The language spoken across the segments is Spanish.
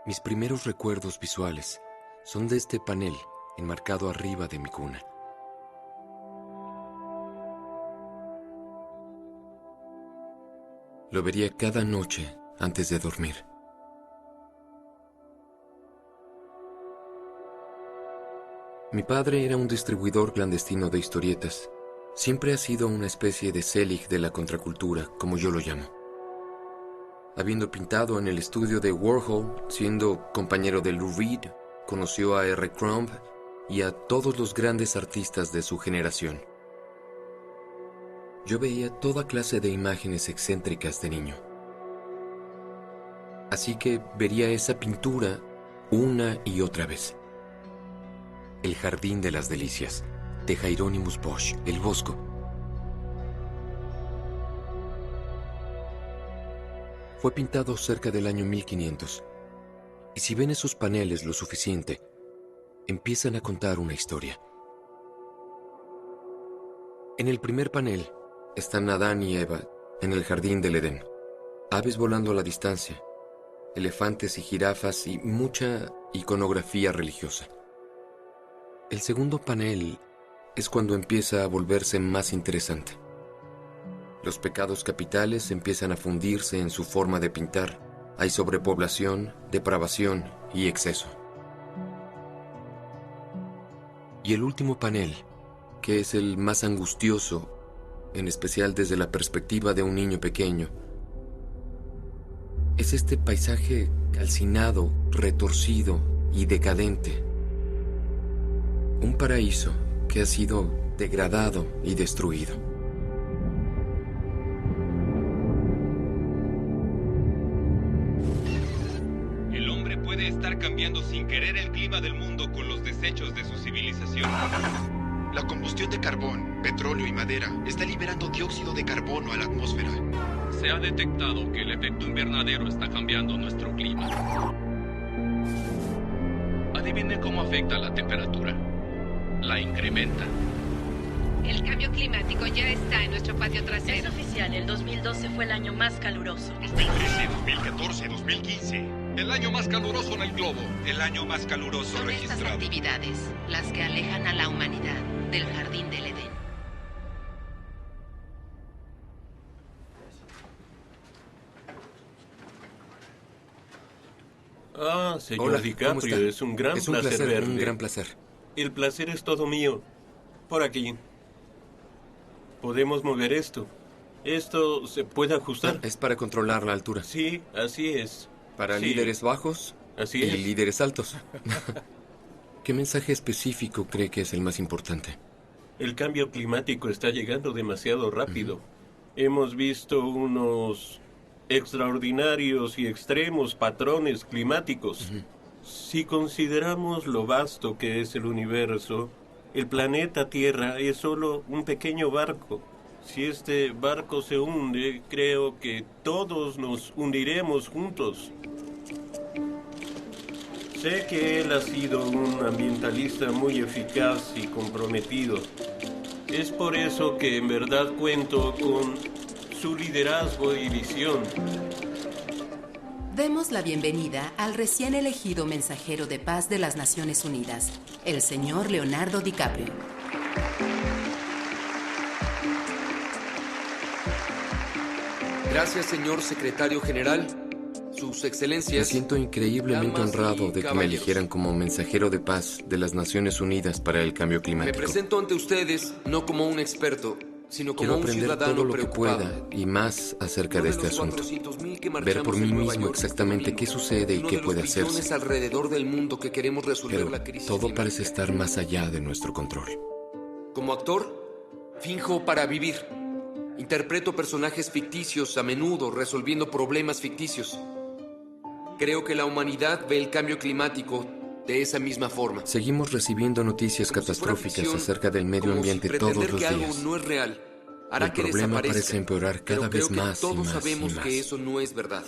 Mis primeros recuerdos visuales son de este panel enmarcado arriba de mi cuna. Lo vería cada noche antes de dormir. Mi padre era un distribuidor clandestino de historietas. Siempre ha sido una especie de Selig de la contracultura, como yo lo llamo. Habiendo pintado en el estudio de Warhol, siendo compañero de Lou Reed, conoció a R. Crumb y a todos los grandes artistas de su generación. Yo veía toda clase de imágenes excéntricas de niño. Así que vería esa pintura una y otra vez. El Jardín de las Delicias, de Hieronymus Bosch, El Bosco. Fue pintado cerca del año 1500, y si ven esos paneles lo suficiente, empiezan a contar una historia. En el primer panel están Adán y Eva en el jardín del Edén, aves volando a la distancia, elefantes y jirafas y mucha iconografía religiosa. El segundo panel es cuando empieza a volverse más interesante. Los pecados capitales empiezan a fundirse en su forma de pintar. Hay sobrepoblación, depravación y exceso. Y el último panel, que es el más angustioso, en especial desde la perspectiva de un niño pequeño, es este paisaje calcinado, retorcido y decadente. Un paraíso que ha sido degradado y destruido. El hombre puede estar cambiando sin querer el clima del mundo con los desechos de su civilización. La combustión de carbón, petróleo y madera está liberando dióxido de carbono a la atmósfera. Se ha detectado que el efecto invernadero está cambiando nuestro clima. Adivinen cómo afecta la temperatura. La incrementa. El cambio climático ya está en nuestro patio trasero. Es oficial, el 2012 fue el año más caluroso. 2013, 2014, 2015. El año más caluroso en el globo. El año más caluroso Son estas registrado. actividades las que alejan a la humanidad del jardín del Edén. Señor Hola, DiCaprio, ¿cómo está? es un gran Es un placer placer, verle. un gran placer. El placer es todo mío. Por aquí. Podemos mover esto. ¿Esto se puede ajustar? Es para controlar la altura. Sí, así es. Para Sí, líderes bajos Así y es. líderes altos. ¿Qué mensaje específico cree que es el más importante? El cambio climático está llegando demasiado rápido. Hemos visto unos extraordinarios y extremos patrones climáticos. Si consideramos lo vasto que es el universo, el planeta Tierra es solo un pequeño barco. Si este barco se hunde, creo que todos nos hundiremos juntos. Sé que él ha sido un ambientalista muy eficaz y comprometido. Es por eso que en verdad cuento con su liderazgo y visión. Demos la bienvenida al recién elegido mensajero de paz de las Naciones Unidas, el señor Leonardo DiCaprio. Gracias, señor secretario general. Sus Me excelencias. siento increíblemente damas y honrado de que me caballeros. eligieran como mensajero de paz de las Naciones Unidas para el cambio Me climático. presento ante ustedes no como un experto, sino como Quiero un aprender ciudadano todo lo que preocupado. pueda y más acerca Uno de de este los asunto. 400,000 que Ver marchamos por en mí Nueva mismo York este exactamente domingo. qué sucede y Uno qué de los puede billones hacerse. alrededor del mundo que queremos resolver Pero la crisis todo climática. parece estar más allá de nuestro control. Como actor, finjo para vivir. Interpreto personajes ficticios a menudo resolviendo problemas ficticios. Creo que la humanidad ve el cambio climático de esa misma forma. Seguimos recibiendo noticias Como si fuera catastróficas ficción, acerca del medio como si ambiente pretender todos los que algo días. no es real hará El que problema desaparezca. parece empeorar cada Pero vez creo que más y todos más y sabemos más. que eso no es verdad.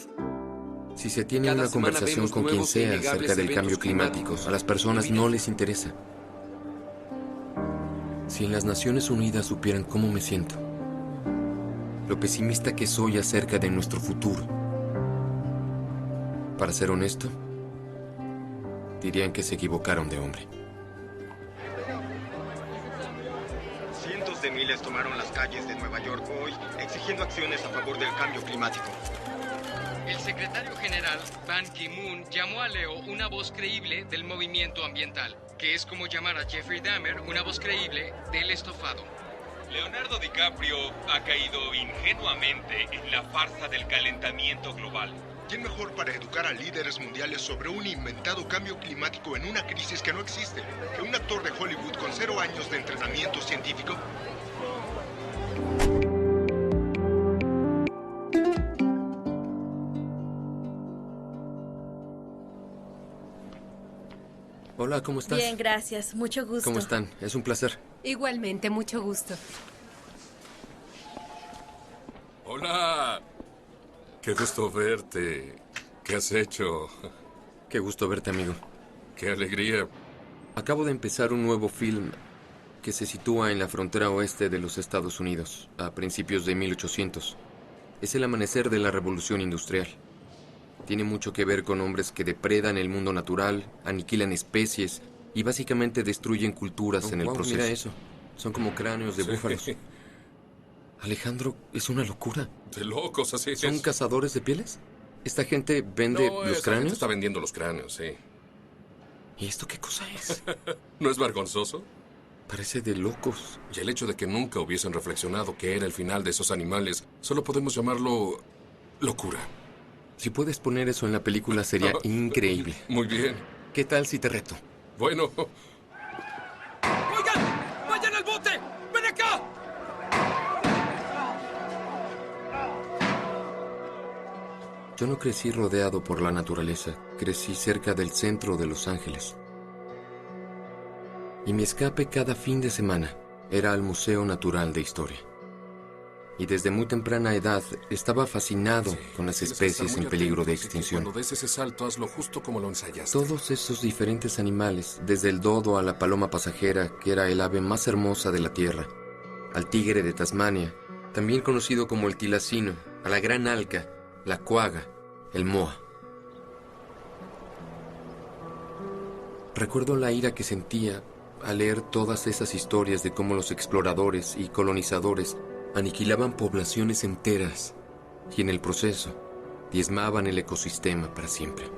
Si se tiene Cada una semana conversación vemos con quien nuevos e sea innegables acerca del eventos cambio climático, climáticos. a las personas no les interesa. Si en las Naciones Unidas supieran cómo me siento, lo pesimista que soy acerca de nuestro futuro. Para ser honesto, dirían que se equivocaron de hombre. Cientos de miles tomaron las calles de Nueva York hoy, exigiendo acciones a favor del cambio climático. El secretario general Ban Ki-moon llamó a Leo una voz creíble del movimiento ambiental, que es como llamar a Jeffrey Dahmer una voz creíble del estofado. Leonardo DiCaprio ha caído ingenuamente en la farsa del calentamiento global. ¿Quién mejor para educar a líderes mundiales sobre un inventado cambio climático en una crisis que no existe que un actor de Hollywood con 0 años de entrenamiento científico? Hola, ¿cómo estás? Bien, gracias. Mucho gusto. ¿Cómo están? Es un placer. Igualmente, mucho gusto. Hola. Qué gusto verte. ¿Qué has hecho? Qué gusto verte, amigo. Qué alegría. Acabo de empezar un nuevo film que se sitúa en la frontera oeste de los Estados Unidos, a principios de 1800. Es el amanecer de la Revolución Industrial. Tiene mucho que ver con hombres que depredan el mundo natural, aniquilan especies y básicamente destruyen culturas en el proceso. Mira eso. Son como cráneos de búfalos. Alejandro, es una locura. De locos, así es. ¿Son cazadores de pieles? ¿Esta gente vende los cráneos? Gente está vendiendo los cráneos, sí. ¿Y esto qué cosa es? ¿No es vergonzoso? Parece de locos. Y el hecho de que nunca hubiesen reflexionado que era el final de esos animales, solo podemos llamarlo locura. Si puedes poner eso en la película sería increíble. Muy bien. ¿Qué tal si te reto? Bueno. ¡Oigan! ¡Vayan al bote! ¡Ven acá! Yo no crecí rodeado por la naturaleza. Crecí cerca del centro de Los Ángeles. Y mi escape cada fin de semana era al Museo Natural de Historia. Y desde muy temprana edad estaba fascinado con las especies en peligro de extinción. Cuando des ese salto, hazlo justo como lo ensayaste. Todos esos diferentes animales, desde el dodo a la paloma pasajera, que era el ave más hermosa de la tierra, al tigre de Tasmania, también conocido como el tilacino, a la gran alca, la coaga, el moa. Recuerdo la ira que sentía al leer todas esas historias de cómo los exploradores y colonizadores aniquilaban poblaciones enteras y en el proceso diezmaban el ecosistema para siempre.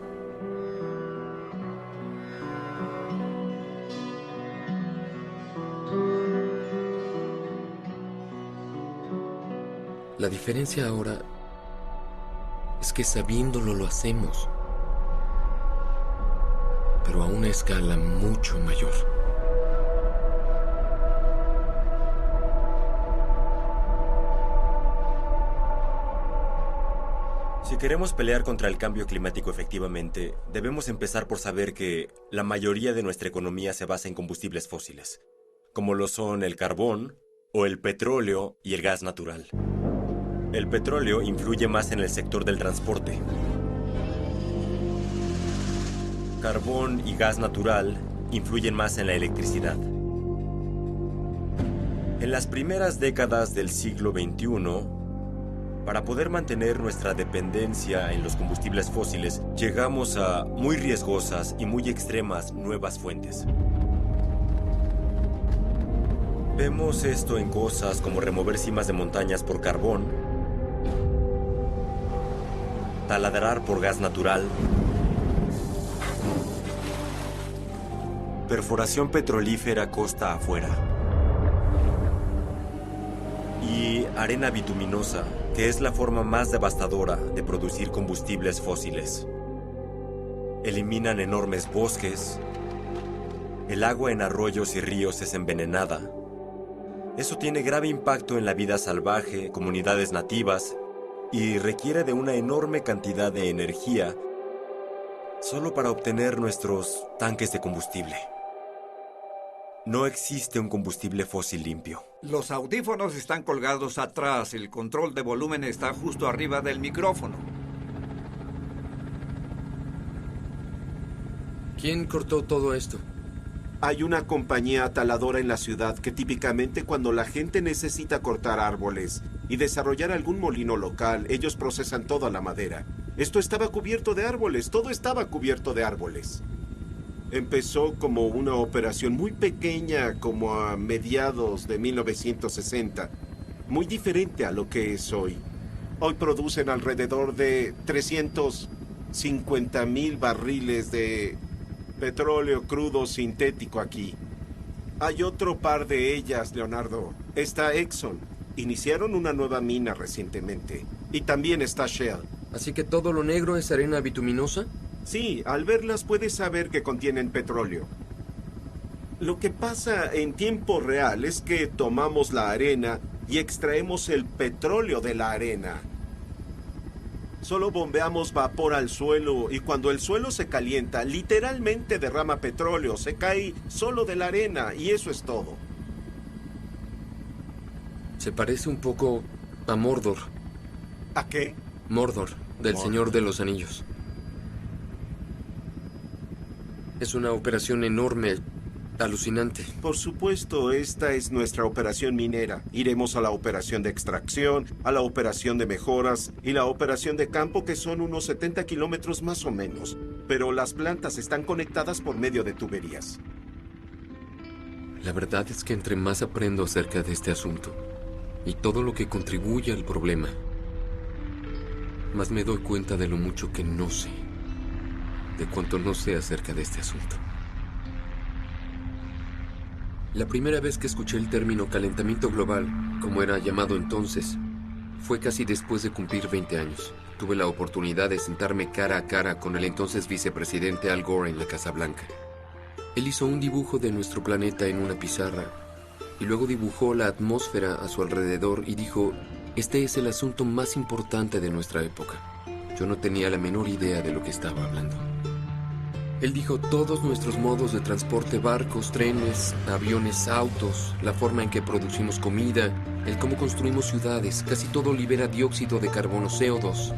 La diferencia ahora es que sabiéndolo lo hacemos, pero a una escala mucho mayor. Si queremos pelear contra el cambio climático efectivamente, debemos empezar por saber que la mayoría de nuestra economía se basa en combustibles fósiles, como lo son el carbón o el petróleo y el gas natural. El petróleo influye más en el sector del transporte. Carbón y gas natural influyen más en la electricidad. En las primeras décadas del siglo XXI, para poder mantener nuestra dependencia en los combustibles fósiles, llegamos a muy riesgosas y muy extremas nuevas fuentes. Vemos esto en cosas como remover cimas de montañas por carbón, taladrar por gas natural, perforación petrolífera costa afuera y arena bituminosa, que es la forma más devastadora de producir combustibles fósiles. Eliminan enormes bosques, el agua en arroyos y ríos es envenenada. Eso tiene grave impacto en la vida salvaje, comunidades nativas, y requiere de una enorme cantidad de energía solo para obtener nuestros tanques de combustible. No existe un combustible fósil limpio. Los audífonos están colgados atrás. El control de volumen está justo arriba del micrófono. ¿Quién cortó todo esto? Hay una compañía taladora en la ciudad que típicamente cuando la gente necesita cortar árboles y desarrollar algún molino local, ellos procesan toda la madera. Esto estaba cubierto de árboles, todo estaba cubierto de árboles. Empezó como una operación muy pequeña, como a mediados de 1960. Muy diferente a lo que es hoy. Hoy producen alrededor de 350,000 barriles de petróleo crudo sintético aquí. Hay otro par de ellas, Leonardo. Está Exxon. Iniciaron una nueva mina recientemente. Y también está Shell. ¿Así que todo lo negro es arena bituminosa? Sí, al verlas puedes saber que contienen petróleo. Lo que pasa en tiempo real es que tomamos la arena y extraemos el petróleo de la arena. Solo bombeamos vapor al suelo y cuando el suelo se calienta, literalmente derrama petróleo, se cae solo de la arena y eso es todo. Se parece un poco a Mordor. ¿A qué? Mordor, del Mordor. Señor de los Anillos. Es una operación enorme, alucinante. Por supuesto, esta es nuestra operación minera. Iremos a la operación de extracción, a la operación de mejoras y la operación de campo, que son unos 70 kilómetros más o menos. Pero las plantas están conectadas por medio de tuberías. La verdad es que entre más aprendo acerca de este asunto y todo lo que contribuye al problema, más me doy cuenta de lo mucho que no sé, de cuánto no sé acerca de este asunto. La primera vez que escuché el término calentamiento global, como era llamado entonces, fue casi después de cumplir 20 años. Tuve la oportunidad de sentarme cara a cara con el entonces vicepresidente Al Gore en la Casa Blanca. Él hizo un dibujo de nuestro planeta en una pizarra y luego dibujó la atmósfera a su alrededor y dijo: "Este es el asunto más importante de nuestra época". Yo no tenía la menor idea de lo que estaba hablando. Él dijo: todos nuestros modos de transporte, barcos, trenes, aviones, autos, la forma en que producimos comida, el cómo construimos ciudades, casi todo libera dióxido de carbono, CO2.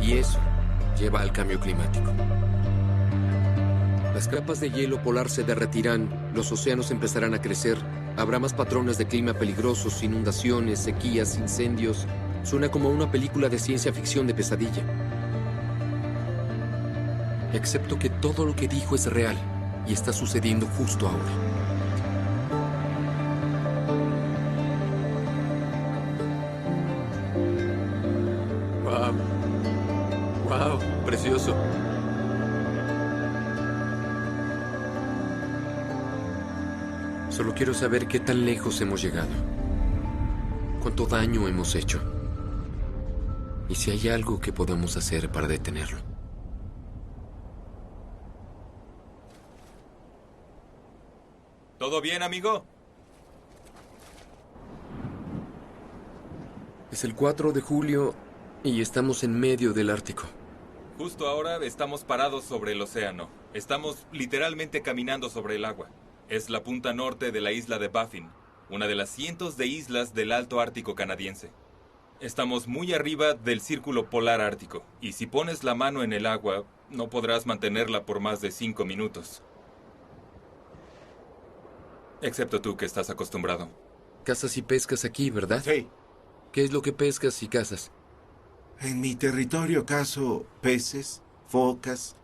Y eso lleva al cambio climático. Las capas de hielo polar se derretirán, los océanos empezarán a crecer, habrá más patrones de clima peligrosos, inundaciones, sequías, incendios. Suena como una película de ciencia ficción de pesadilla. Excepto que todo lo que dijo es real y está sucediendo justo ahora. ¡Wow! ¡Wow! ¡Precioso! Solo quiero saber qué tan lejos hemos llegado. Cuánto daño hemos hecho. Y si hay algo que podamos hacer para detenerlo. ¿Todo bien, amigo? Es el 4 de julio y estamos en medio del Ártico. Justo ahora estamos parados sobre el océano. Estamos literalmente caminando sobre el agua. Es la punta norte de la isla de Baffin, una de las cientos de islas del Alto Ártico canadiense. Estamos muy arriba del Círculo Polar Ártico, y si pones la mano en el agua, no podrás mantenerla por más de 5 minutos. Excepto tú, que estás acostumbrado. Cazas y pescas aquí, ¿verdad? Sí. ¿Qué es lo que pescas y cazas? En mi territorio cazo peces, focas,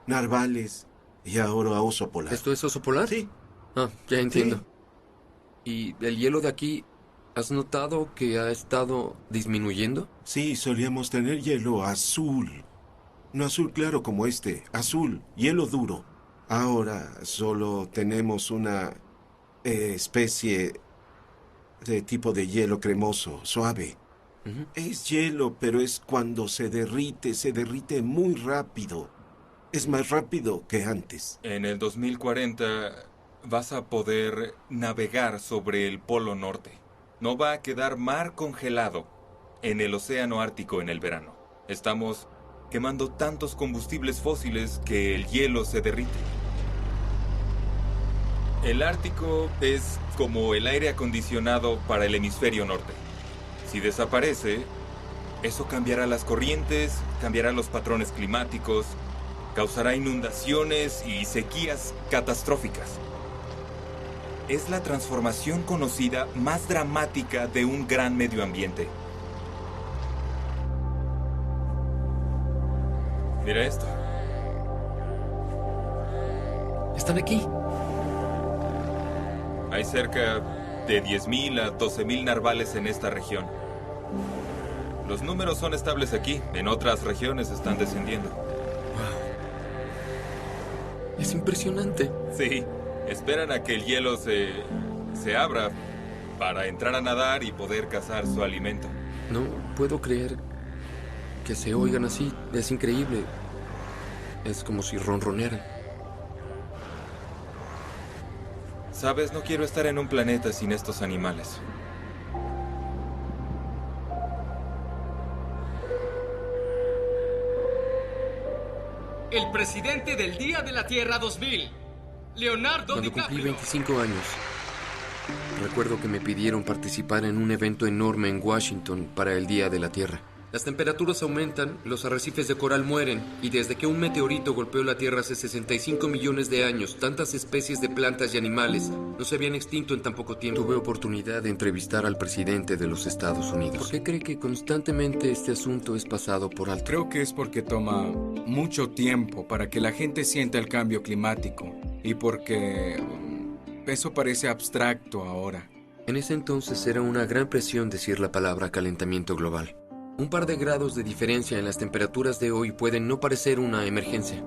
narvales y ahora oso polar. ¿Esto es oso polar? Sí. Ah, ya entiendo. Sí. ¿Y el hielo de aquí, has notado que ha estado disminuyendo? Sí, solíamos tener hielo azul. No azul claro como este, azul, hielo duro. Ahora solo tenemos una especie de tipo de hielo cremoso, suave. Es hielo, pero es cuando se derrite muy rápido. Es más rápido que antes. En el 2040 vas a poder navegar sobre el Polo Norte. No va a quedar mar congelado en el Océano Ártico en el verano. Estamos quemando tantos combustibles fósiles que el hielo se derrite. El Ártico es como el aire acondicionado para el hemisferio norte. Si desaparece, eso cambiará las corrientes, cambiará los patrones climáticos, causará inundaciones y sequías catastróficas. Es la transformación conocida más dramática de un gran medio ambiente. Mira esto. Están aquí. Hay cerca de 10.000 a 12.000 narvales en esta región. Los números son estables aquí. En otras regiones están descendiendo. Es impresionante. Sí, esperan a que el hielo se abra para entrar a nadar y poder cazar su alimento. No puedo creer que se oigan así. Es increíble. Es como si ronronearan. Sabes, no quiero estar en un planeta sin estos animales. El presidente del Día de la Tierra 2000, Leonardo Cuando DiCaprio. cumplí 25 años, recuerdo que me pidieron participar en un evento enorme en Washington para el Día de la Tierra. Las temperaturas aumentan, los arrecifes de coral mueren, y desde que un meteorito golpeó la Tierra hace 65 millones de años, tantas especies de plantas y animales no se habían extinto en tan poco tiempo. Tuve oportunidad de entrevistar al presidente de los Estados Unidos. ¿Por qué cree que constantemente este asunto es pasado por alto? Creo que es porque toma mucho tiempo para que la gente sienta el cambio climático y porque eso parece abstracto ahora. En ese entonces era una gran presión decir la palabra calentamiento global. Un par de grados de diferencia en las temperaturas de hoy pueden no parecer una emergencia.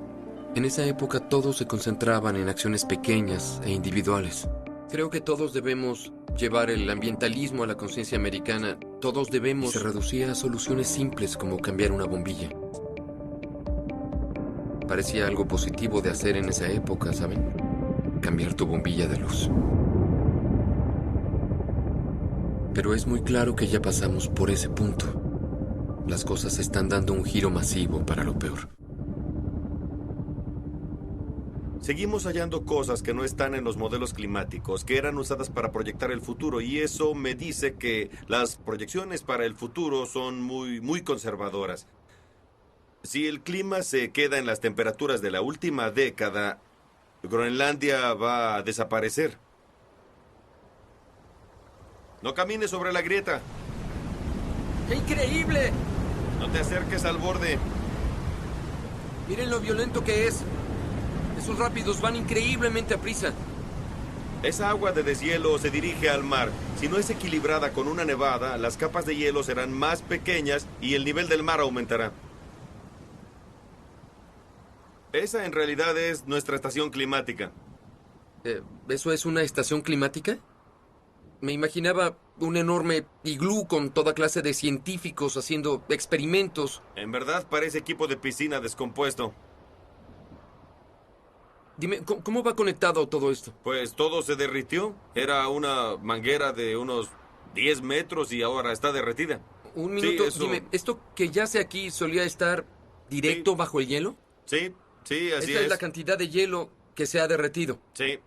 En esa época todos se concentraban en acciones pequeñas e individuales. Creo que todos debemos llevar el ambientalismo a la conciencia americana. Todos debemos... Y se reducía a soluciones simples como cambiar una bombilla. Parecía algo positivo de hacer en esa época, ¿saben? Cambiar tu bombilla de luz. Pero es muy claro que ya pasamos por ese punto. Las cosas están dando un giro masivo para lo peor. Seguimos hallando cosas que no están en los modelos climáticos, que eran usadas para proyectar el futuro, y eso me dice que las proyecciones para el futuro son muy conservadoras. Si el clima se queda en las temperaturas de la última década, Groenlandia va a desaparecer. No camines sobre la grieta. ¡Qué increíble! No te acerques al borde. Miren lo violento que es. Esos rápidos van increíblemente a prisa. Esa agua de deshielo se dirige al mar. Si no es equilibrada con una nevada, las capas de hielo serán más pequeñas y el nivel del mar aumentará. Esa en realidad es nuestra estación climática. ¿Eso es una estación climática? Me imaginaba un enorme iglú con toda clase de científicos haciendo experimentos. En verdad parece equipo de piscina descompuesto. Dime, ¿cómo va conectado todo esto? Pues todo se derritió. Era una manguera de unos 10 metros y ahora está derretida. Un minuto, Sí, eso... dime, ¿esto que yace aquí solía estar directo bajo el hielo? Sí, así es. Esta es la cantidad de hielo que se ha derretido. Sí.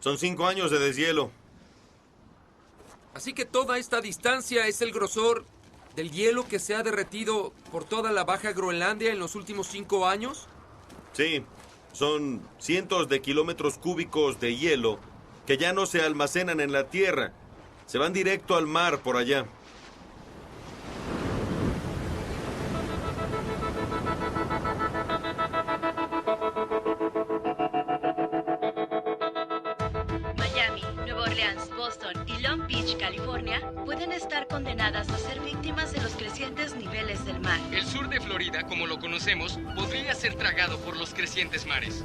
Son 5 años de deshielo. Así que toda esta distancia es el grosor del hielo que se ha derretido por toda la Baja Groenlandia en los últimos 5 años. Sí, son cientos de kilómetros cúbicos de hielo que ya no se almacenan en la tierra. Se van directo al mar por allá. Miami, Nueva Orleans, Boston y Long Beach, California, pueden estar condenadas a ser víctimas de los crecientes niveles del mar. El sur de Florida, como lo conocemos, podría ser tragado por los crecientes mares.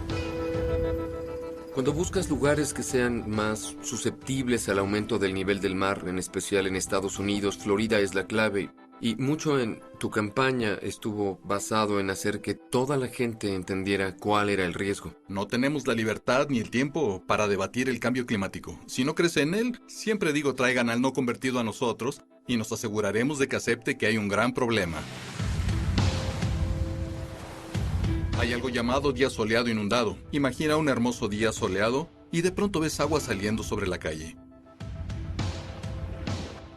Cuando buscas lugares que sean más susceptibles al aumento del nivel del mar, en especial en Estados Unidos, Florida es la clave. Y mucho en tu campaña estuvo basado en hacer que toda la gente entendiera cuál era el riesgo. No tenemos la libertad ni el tiempo para debatir el cambio climático. Si no crees en él, siempre digo traigan al no convertido a nosotros y nos aseguraremos de que acepte que hay un gran problema. Hay algo llamado día soleado inundado. Imagina un hermoso día soleado y de pronto ves agua saliendo sobre la calle.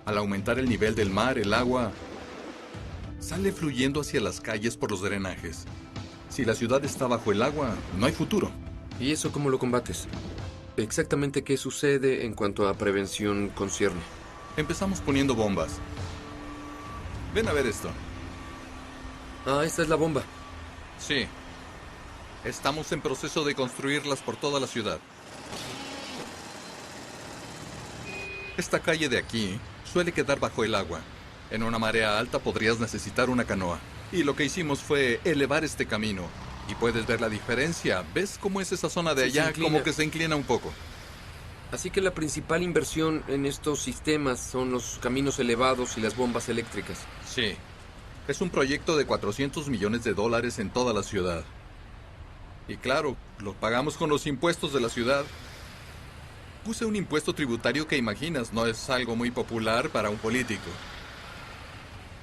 Al aumentar el nivel del mar, el agua sale fluyendo hacia las calles por los drenajes. Si la ciudad está bajo el agua, no hay futuro. ¿Y eso cómo lo combates? Exactamente qué sucede en cuanto a prevención concierne. Empezamos poniendo bombas. Ven a ver esto. Ah, esta es la bomba. Sí. Estamos en proceso de construirlas por toda la ciudad. Esta calle de aquí suele quedar bajo el agua. En una marea alta podrías necesitar una canoa. Y lo que hicimos fue elevar este camino. Y puedes ver la diferencia. ¿Ves cómo es esa zona de allá? Como que se inclina un poco. Así que la principal inversión en estos sistemas son los caminos elevados y las bombas eléctricas. Sí. Es un proyecto de $400 millones en toda la ciudad. Y claro, lo pagamos con los impuestos de la ciudad. Puse un impuesto tributario que imaginas, no es algo muy popular para un político.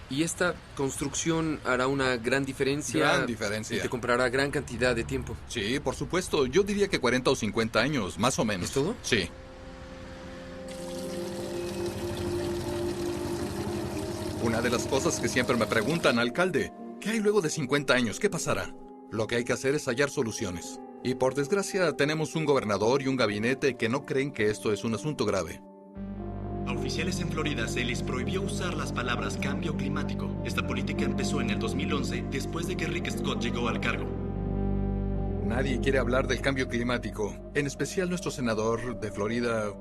Y esta construcción hará una gran diferencia. Gran diferencia. Y te comprará gran cantidad de tiempo. Sí, por supuesto. Yo diría que 40 o 50 años, más o menos. ¿Es todo? Sí. Una de las cosas que siempre me preguntan, alcalde, ¿qué hay luego de 50 años? ¿Qué pasará? Lo que hay que hacer es hallar soluciones. Y por desgracia tenemos un gobernador y un gabinete que no creen que esto es un asunto grave. A oficiales en Florida se les prohibió usar las palabras cambio climático. Esta política empezó en el 2011, después de que Rick Scott llegó al cargo. Nadie quiere hablar del cambio climático, en especial nuestro senador de Florida,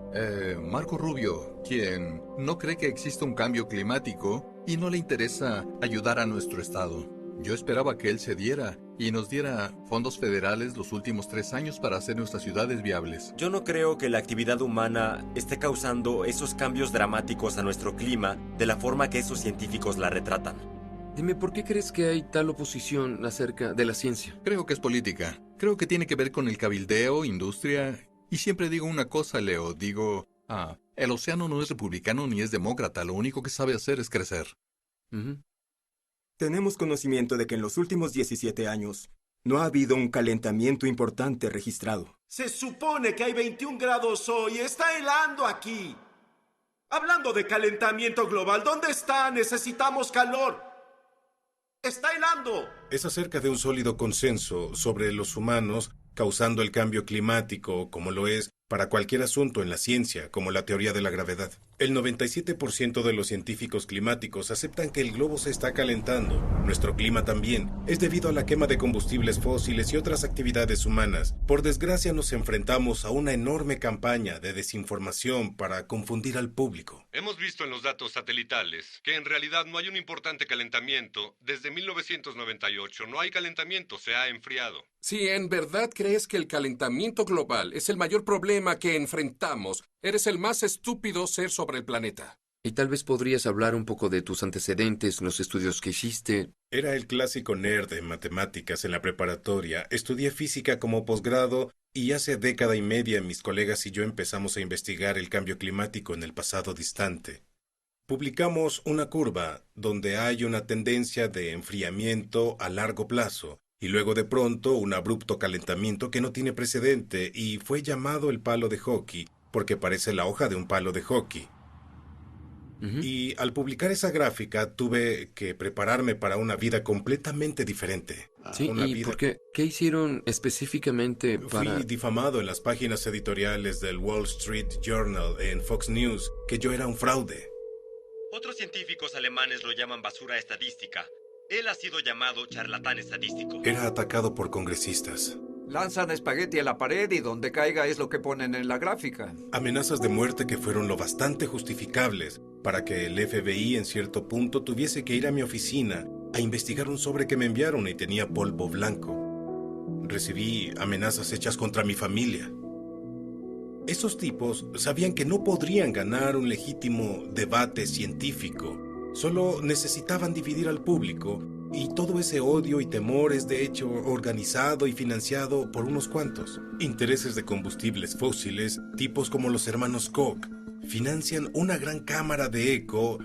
Marco Rubio, quien no cree que exista un cambio climático y no le interesa ayudar a nuestro estado. Yo esperaba que él cediera y nos diera fondos federales los últimos 3 años para hacer nuestras ciudades viables. Yo no creo que la actividad humana esté causando esos cambios dramáticos a nuestro clima de la forma que esos científicos la retratan. Dime, ¿por qué crees que hay tal oposición acerca de la ciencia? Creo que es política. Creo que tiene que ver con el cabildeo, industria. Y siempre digo una cosa, Leo. Digo, el océano no es republicano ni es demócrata. Lo único que sabe hacer es crecer. Tenemos conocimiento de que en los últimos 17 años no ha habido un calentamiento importante registrado. Se supone que hay 21 grados hoy. Está helando aquí. Hablando de calentamiento global, ¿dónde está? Necesitamos calor. ¡Está helando! Es acerca de un sólido consenso sobre los humanos causando el cambio climático, como lo es para cualquier asunto en la ciencia, como la teoría de la gravedad. El 97% de los científicos climáticos aceptan que el globo se está calentando. Nuestro clima también. Es debido a la quema de combustibles fósiles y otras actividades humanas. Por desgracia nos enfrentamos a una enorme campaña de desinformación para confundir al público. Hemos visto en los datos satelitales que en realidad no hay un importante calentamiento. Desde 1998 no hay calentamiento, se ha enfriado. Si en verdad crees que el calentamiento global es el mayor problema que enfrentamos, eres el más estúpido ser sobre el planeta. Y tal vez podrías hablar un poco de tus antecedentes, los estudios que hiciste. Era el clásico nerd en matemáticas en la preparatoria. Estudié física como posgrado y hace década y media mis colegas y yo empezamos a investigar el cambio climático en el pasado distante. Publicamos una curva donde hay una tendencia de enfriamiento a largo plazo y luego de pronto un abrupto calentamiento que no tiene precedente y fue llamado el palo de hockey porque parece la hoja de un palo de hockey. Y al publicar esa gráfica tuve que prepararme para una vida completamente diferente. Sí, ¿y por qué? ¿Qué hicieron específicamente para...? Fui difamado en las páginas editoriales del Wall Street Journal en Fox News que yo era un fraude. Otros científicos alemanes lo llaman basura estadística. Él ha sido llamado charlatán estadístico. Era atacado por congresistas. Lanzan espagueti a la pared y donde caiga es lo que ponen en la gráfica. Amenazas de muerte que fueron lo bastante justificables para que el FBI en cierto punto tuviese que ir a mi oficina a investigar un sobre que me enviaron y tenía polvo blanco. Recibí amenazas hechas contra mi familia. Esos tipos sabían que no podrían ganar un legítimo debate científico. Solo necesitaban dividir al público, y todo ese odio y temor es de hecho organizado y financiado por unos cuantos. Intereses de combustibles fósiles, tipos como los hermanos Koch, financian una gran cámara de eco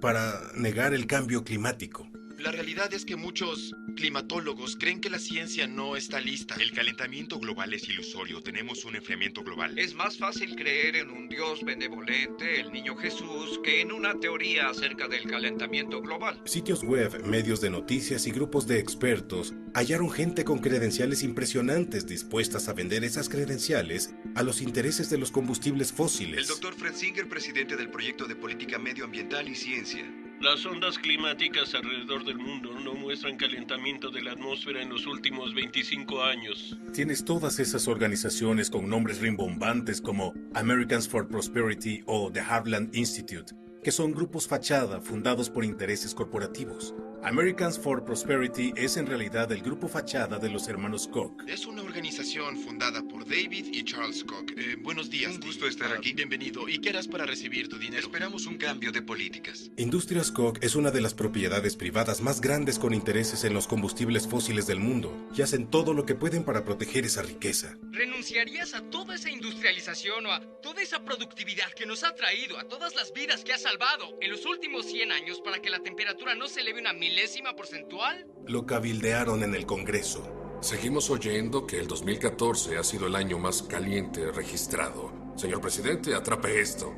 para negar el cambio climático. La realidad es que muchos climatólogos creen que la ciencia no está lista. El calentamiento global es ilusorio. Tenemos un enfriamiento global. Es más fácil creer en un Dios benevolente, el niño Jesús, que en una teoría acerca del calentamiento global. Sitios web, medios de noticias y grupos de expertos hallaron gente con credenciales impresionantes dispuestas a vender esas credenciales a los intereses de los combustibles fósiles. El Dr. Fred Singer, presidente del Proyecto de Política Medioambiental y Ciencia. Las ondas climáticas alrededor del mundo no muestran calentamiento de la atmósfera en los últimos 25 años. Tienes todas esas organizaciones con nombres rimbombantes como Americans for Prosperity o The Heartland Institute, que son grupos fachada fundados por intereses corporativos. Americans for Prosperity es en realidad el grupo fachada de los hermanos Koch. Es una organización fundada por David y Charles Koch. Buenos días. Un gusto estar aquí. Bienvenido. ¿Y qué harás para recibir tu dinero? Esperamos un cambio de políticas. Industrias Koch es una de las propiedades privadas más grandes con intereses en los combustibles fósiles del mundo y hacen todo lo que pueden para proteger esa riqueza. ¿Renunciarías a toda esa industrialización o a toda esa productividad que nos ha traído, a todas las vidas que ha salvado en los últimos 100 años para que la temperatura no se eleve una milésima porcentual? Lo cabildearon en el Congreso. Seguimos oyendo que el 2014 ha sido el año más caliente registrado. Señor presidente, atrape esto.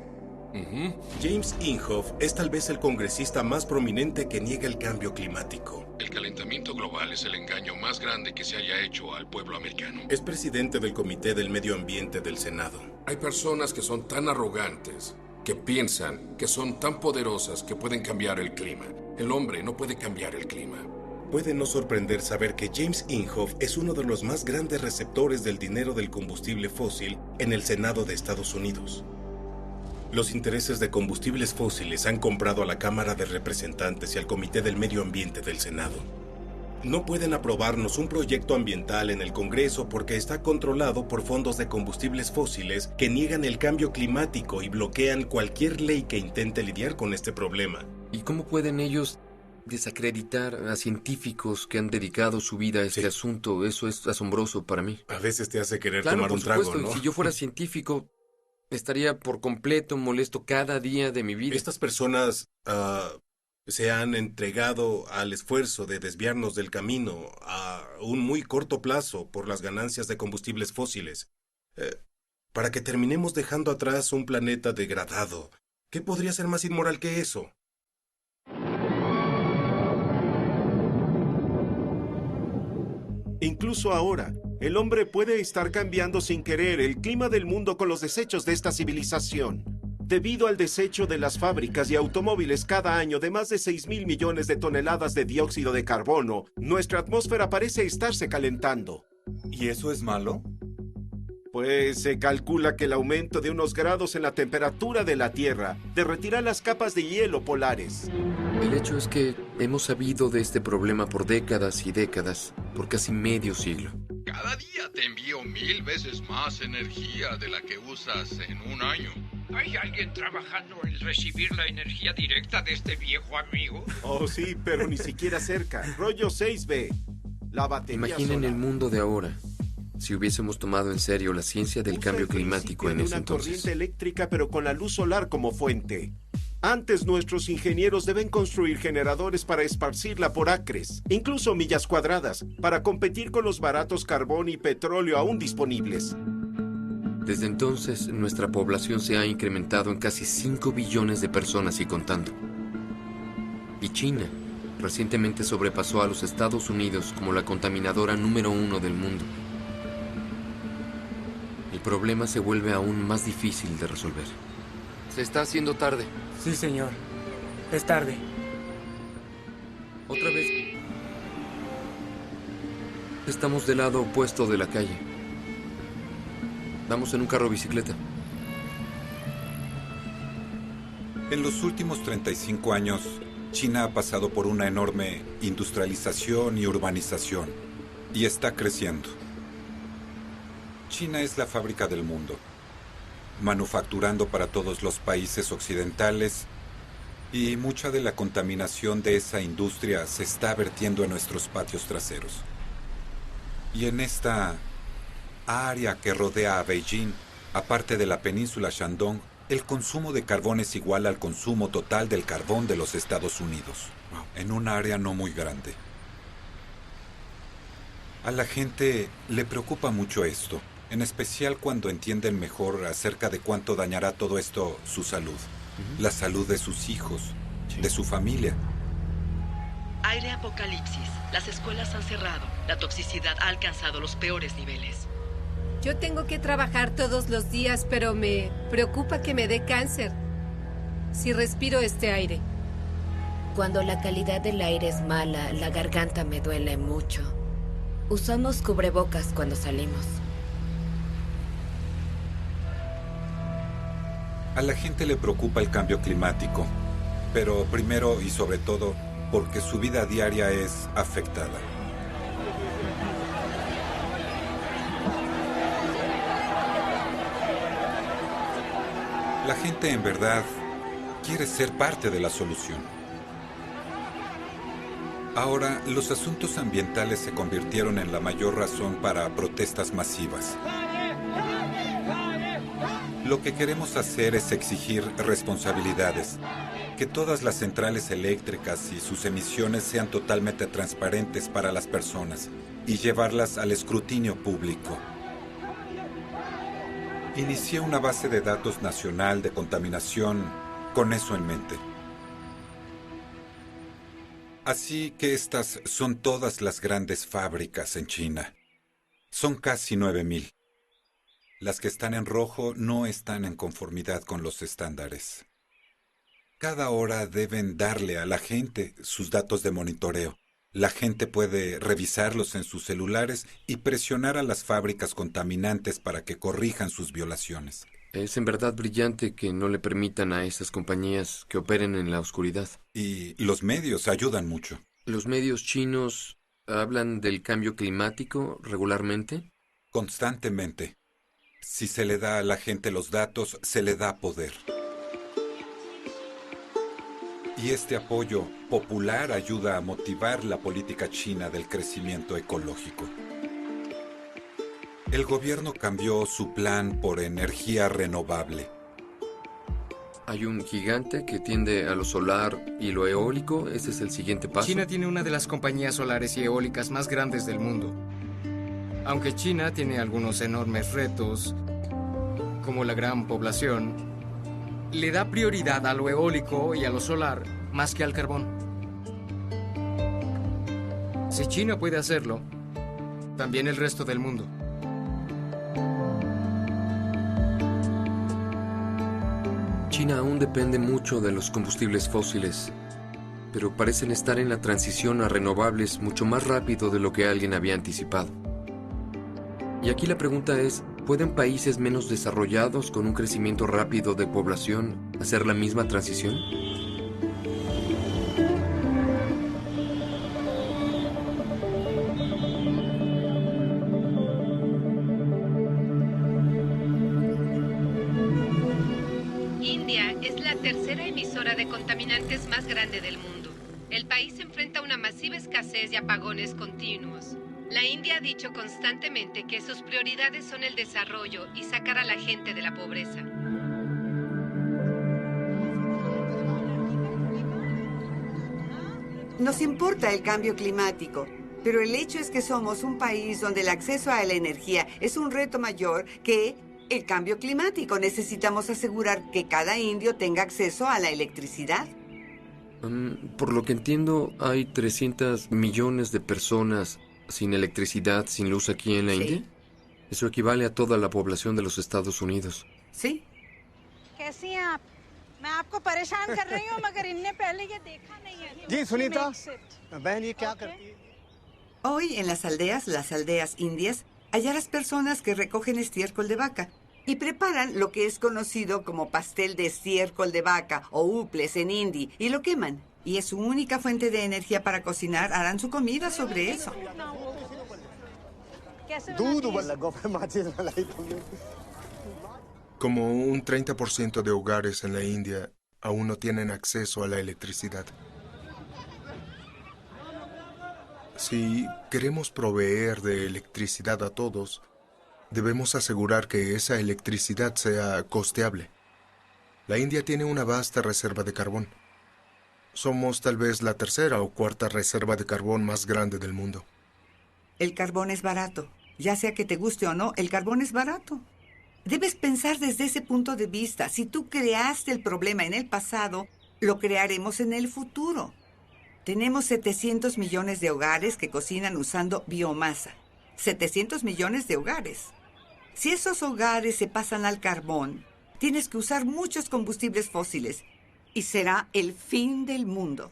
James Inhofe es tal vez el congresista más prominente que niega el cambio climático. El calentamiento global es el engaño más grande que se haya hecho al pueblo americano. Es presidente del Comité del Medio Ambiente del Senado. Hay personas que son tan arrogantes, que piensan que son tan poderosas que pueden cambiar el clima. El hombre no puede cambiar el clima. Puede no sorprender saber que James Inhofe es uno de los más grandes receptores del dinero del combustible fósil en el Senado de Estados Unidos. Los intereses de combustibles fósiles han comprado a la Cámara de Representantes y al Comité del Medio Ambiente del Senado. No pueden aprobarnos un proyecto ambiental en el Congreso porque está controlado por fondos de combustibles fósiles que niegan el cambio climático y bloquean cualquier ley que intente lidiar con este problema. ¿Y cómo pueden ellos desacreditar a científicos que han dedicado su vida a este asunto? Eso es asombroso para mí. A veces te hace querer tomar un trago, ¿no? Si yo fuera científico, estaría por completo molesto cada día de mi vida. Estas personas se han entregado al esfuerzo de desviarnos del camino a un muy corto plazo por las ganancias de combustibles fósiles, para que terminemos dejando atrás un planeta degradado. ¿Qué podría ser más inmoral que eso? Incluso ahora, el hombre puede estar cambiando sin querer el clima del mundo con los desechos de esta civilización. Debido al desecho de las fábricas y automóviles cada año de más de 6.000 millones de toneladas de dióxido de carbono, nuestra atmósfera parece estarse calentando. ¿Y eso es malo? Pues se calcula que el aumento de unos grados en la temperatura de la Tierra derretirá las capas de hielo polares. El hecho es que hemos sabido de este problema por décadas y décadas, por casi medio siglo. Cada día te envío 1000 veces más energía de la que usas en un año. ¿Hay alguien trabajando en recibir la energía directa de este viejo amigo? Oh, sí, pero ni siquiera cerca. Rollo 6B. La batería Imaginen solar. el mundo de ahora, si hubiésemos tomado en serio la ciencia del cambio climático en ese entonces. Una corriente eléctrica, pero con la luz solar como fuente. Antes, nuestros ingenieros deben construir generadores para esparcirla por acres, incluso millas cuadradas, para competir con los baratos carbón y petróleo aún disponibles. Desde entonces, nuestra población se ha incrementado en casi 5 billones de personas y contando. Y China recientemente sobrepasó a los Estados Unidos como la contaminadora número 1 del mundo. El problema se vuelve aún más difícil de resolver. Se está haciendo tarde. Sí, señor. Es tarde. Otra vez. Estamos del lado opuesto de la calle. Vamos en un carro bicicleta. En los últimos 35 años, China ha pasado por una enorme industrialización y urbanización, y está creciendo. China es la fábrica del mundo, manufacturando para todos los países occidentales, y mucha de la contaminación de esa industria se está vertiendo en nuestros patios traseros. Y en esta área que rodea a Beijing, aparte de la península Shandong, El consumo de carbón es igual al consumo total del carbón de los Estados Unidos, en un área no muy grande. A la gente le preocupa mucho esto, en especial cuando entienden mejor acerca de cuánto dañará todo esto su salud, la salud de sus hijos, de su familia. Aire apocalipsis. Las escuelas han cerrado. La toxicidad ha alcanzado los peores niveles. Yo tengo que trabajar todos los días, pero me preocupa que me dé cáncer si respiro este aire. Cuando la calidad del aire es mala, la garganta me duele mucho. Usamos cubrebocas cuando salimos. A la gente le preocupa el cambio climático, pero primero y sobre todo porque su vida diaria es afectada. La gente en verdad quiere ser parte de la solución. Ahora, los asuntos ambientales se convirtieron en la mayor razón para protestas masivas. Lo que queremos hacer es exigir responsabilidades, que todas las centrales eléctricas y sus emisiones sean totalmente transparentes para las personas y llevarlas al escrutinio público. Inicié una base de datos nacional de contaminación con eso en mente. Así que estas son todas las grandes fábricas en China. Son casi 9,000. Las que están en rojo no están en conformidad con los estándares. Cada hora deben darle a la gente sus datos de monitoreo. La gente puede revisarlos en sus celulares y presionar a las fábricas contaminantes para que corrijan sus violaciones. Es en verdad brillante que no le permitan a esas compañías que operen en la oscuridad. Y los medios ayudan mucho. ¿Los medios chinos hablan del cambio climático regularmente? Constantemente. Si se le da a la gente los datos, se le da poder. Y este apoyo popular ayuda a motivar la política china del crecimiento ecológico. El gobierno cambió su plan por energía renovable. Hay un gigante que tiende a lo solar y lo eólico. ¿Ese es el siguiente paso? China tiene una de las compañías solares y eólicas más grandes del mundo. Aunque China tiene algunos enormes retos, como la gran población, le da prioridad a lo eólico y a lo solar más que al carbón. Si China puede hacerlo, también el resto del mundo. China aún depende mucho de los combustibles fósiles, pero parecen estar en la transición a renovables mucho más rápido de lo que alguien había anticipado. Y aquí la pregunta es, ¿pueden países menos desarrollados con un crecimiento rápido de población hacer la misma transición? India es la tercera emisora de contaminantes más grande del mundo. El país enfrenta una masiva escasez y apagones continuos. La India ha dicho constantemente que sus prioridades son el desarrollo y sacar a la gente de la pobreza. Nos importa el cambio climático, pero el hecho es que somos un país donde el acceso a la energía es un reto mayor que el cambio climático. Necesitamos asegurar que cada indio tenga acceso a la electricidad. Por lo que entiendo, hay 300 millones de personas sin electricidad, sin luz aquí en la India. Eso equivale a toda la población de los Estados Unidos. Sí. Hoy en las aldeas indias, hallarás personas que recogen estiércol de vaca y preparan lo que es conocido como pastel de estiércol de vaca o uples en hindi y lo queman. Y es su única fuente de energía para cocinar. Harán su comida sobre eso. Como un 30% de hogares en la India aún no tienen acceso a la electricidad. Si queremos proveer de electricidad a todos, debemos asegurar que esa electricidad sea costeable. La India tiene una vasta reserva de carbón. Somos tal vez la tercera o cuarta reserva de carbón más grande del mundo. El carbón es barato. Ya sea que te guste o no, el carbón es barato. Debes pensar desde ese punto de vista. Si tú creaste el problema en el pasado, lo crearemos en el futuro. Tenemos 700 millones de hogares que cocinan usando biomasa. 700 millones de hogares. Si esos hogares se pasan al carbón, tienes que usar muchos combustibles fósiles y será el fin del mundo.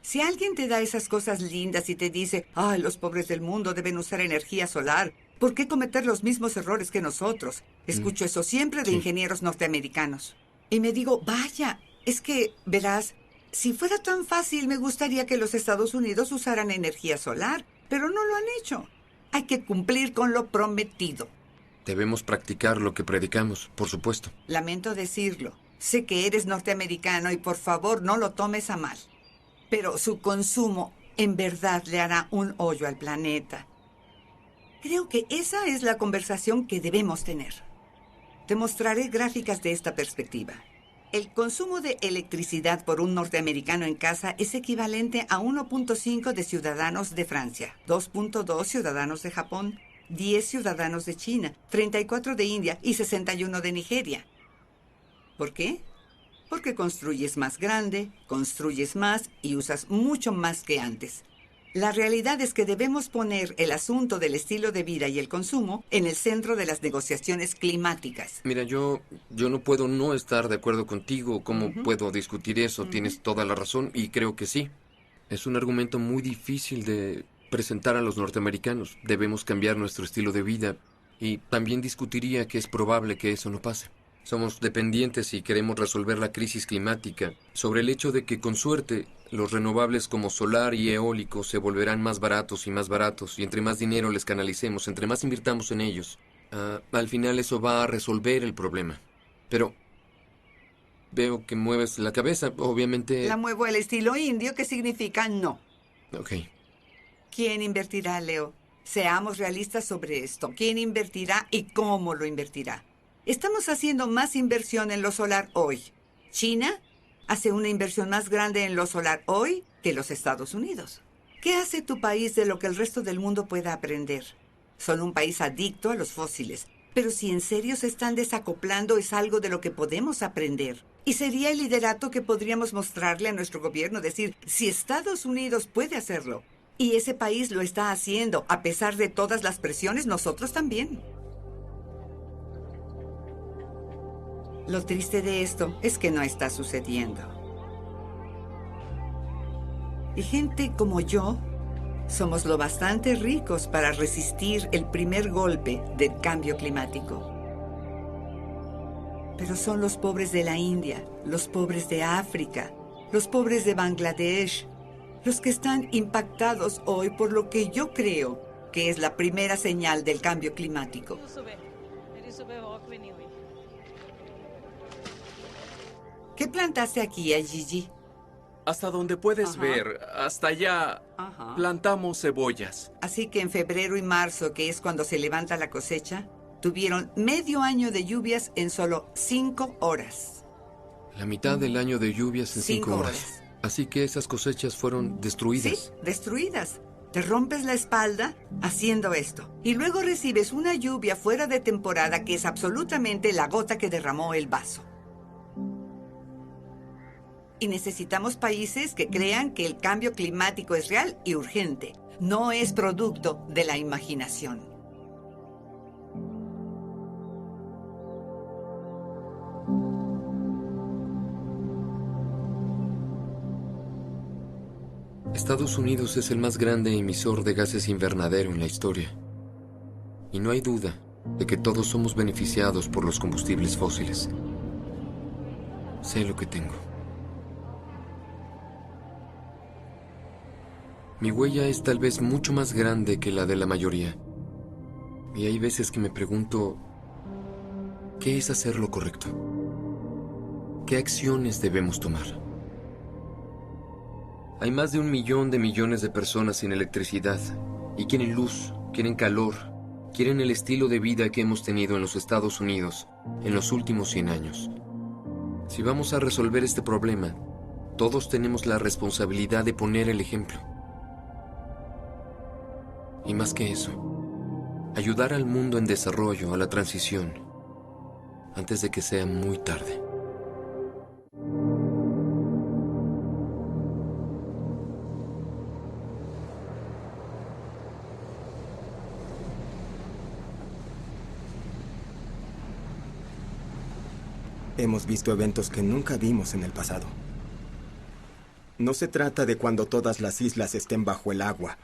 Si alguien te da esas cosas lindas y te dice, ¡ay, los pobres del mundo deben usar energía solar! ¿Por qué cometer los mismos errores que nosotros? Escucho eso siempre de ingenieros norteamericanos. Y me digo, vaya, es que, verás, si fuera tan fácil, me gustaría que los Estados Unidos usaran energía solar, pero no lo han hecho. Hay que cumplir con lo prometido. Debemos practicar lo que predicamos, por supuesto. Lamento decirlo. Sé que eres norteamericano y por favor no lo tomes a mal. Pero su consumo en verdad le hará un hoyo al planeta. Creo que esa es la conversación que debemos tener. Te mostraré gráficas de esta perspectiva. El consumo de electricidad por un norteamericano en casa es equivalente a 1.5 de ciudadanos de Francia, 2.2 ciudadanos de Japón, 10 ciudadanos de China, 34 de India y 61 de Nigeria. ¿Por qué? Porque construyes más grande, construyes más y usas mucho más que antes. La realidad es que debemos poner el asunto del estilo de vida y el consumo en el centro de las negociaciones climáticas. Mira, yo no puedo no estar de acuerdo contigo. ¿Cómo puedo discutir eso? Tienes toda la razón y creo que sí. Es un argumento muy difícil de presentar a los norteamericanos. Debemos cambiar nuestro estilo de vida y también discutiría que es probable que eso no pase. Somos dependientes y queremos resolver la crisis climática sobre el hecho de que, con suerte, los renovables como solar y eólico se volverán más baratos y entre más dinero les canalicemos, entre más invirtamos en ellos, al final eso va a resolver el problema. Pero veo que mueves la cabeza, obviamente... La muevo al estilo indio, que significa no. Ok. ¿Quién invertirá, Leo? Seamos realistas sobre esto. ¿Quién invertirá y cómo lo invertirá? Estamos haciendo más inversión en lo solar hoy. China hace una inversión más grande en lo solar hoy que los Estados Unidos. ¿Qué hace tu país de lo que el resto del mundo pueda aprender? Son un país adicto a los fósiles. Pero si en serio se están desacoplando, es algo de lo que podemos aprender. Y sería el liderato que podríamos mostrarle a nuestro gobierno, decir, si Estados Unidos puede hacerlo, y ese país lo está haciendo, a pesar de todas las presiones, nosotros también. Lo triste de esto es que no está sucediendo. Y gente como yo somos lo bastante ricos para resistir el primer golpe del cambio climático. Pero son los pobres de la India, los pobres de África, los pobres de Bangladesh, los que están impactados hoy por lo que yo creo que es la primera señal del cambio climático. ¿Qué plantaste aquí, Gigi? Hasta donde puedes ver, hasta allá plantamos cebollas. Así que en febrero y marzo, que es cuando se levanta la cosecha, tuvieron medio año de lluvias en solo 5 horas. La mitad del año de lluvias en 5 horas. Así que esas cosechas fueron destruidas. Sí, destruidas. Te rompes la espalda haciendo esto. Y luego recibes una lluvia fuera de temporada que es absolutamente la gota que derramó el vaso. Y necesitamos países que crean que el cambio climático es real y urgente. No es producto de la imaginación. Estados Unidos es el más grande emisor de gases invernadero en la historia. Y no hay duda de que todos somos beneficiados por los combustibles fósiles. Sé lo que tengo. Mi huella es tal vez mucho más grande que la de la mayoría. Y hay veces que me pregunto, ¿qué es hacer lo correcto? ¿Qué acciones debemos tomar? Hay más de 1 millón de millones de personas sin electricidad y quieren luz, quieren calor, quieren el estilo de vida que hemos tenido en los Estados Unidos en los últimos 100 años. Si vamos a resolver este problema, todos tenemos la responsabilidad de poner el ejemplo. Y más que eso, ayudar al mundo en desarrollo, a la transición, antes de que sea muy tarde. Hemos visto eventos que nunca vimos en el pasado. No se trata de cuando todas las islas estén bajo el agua.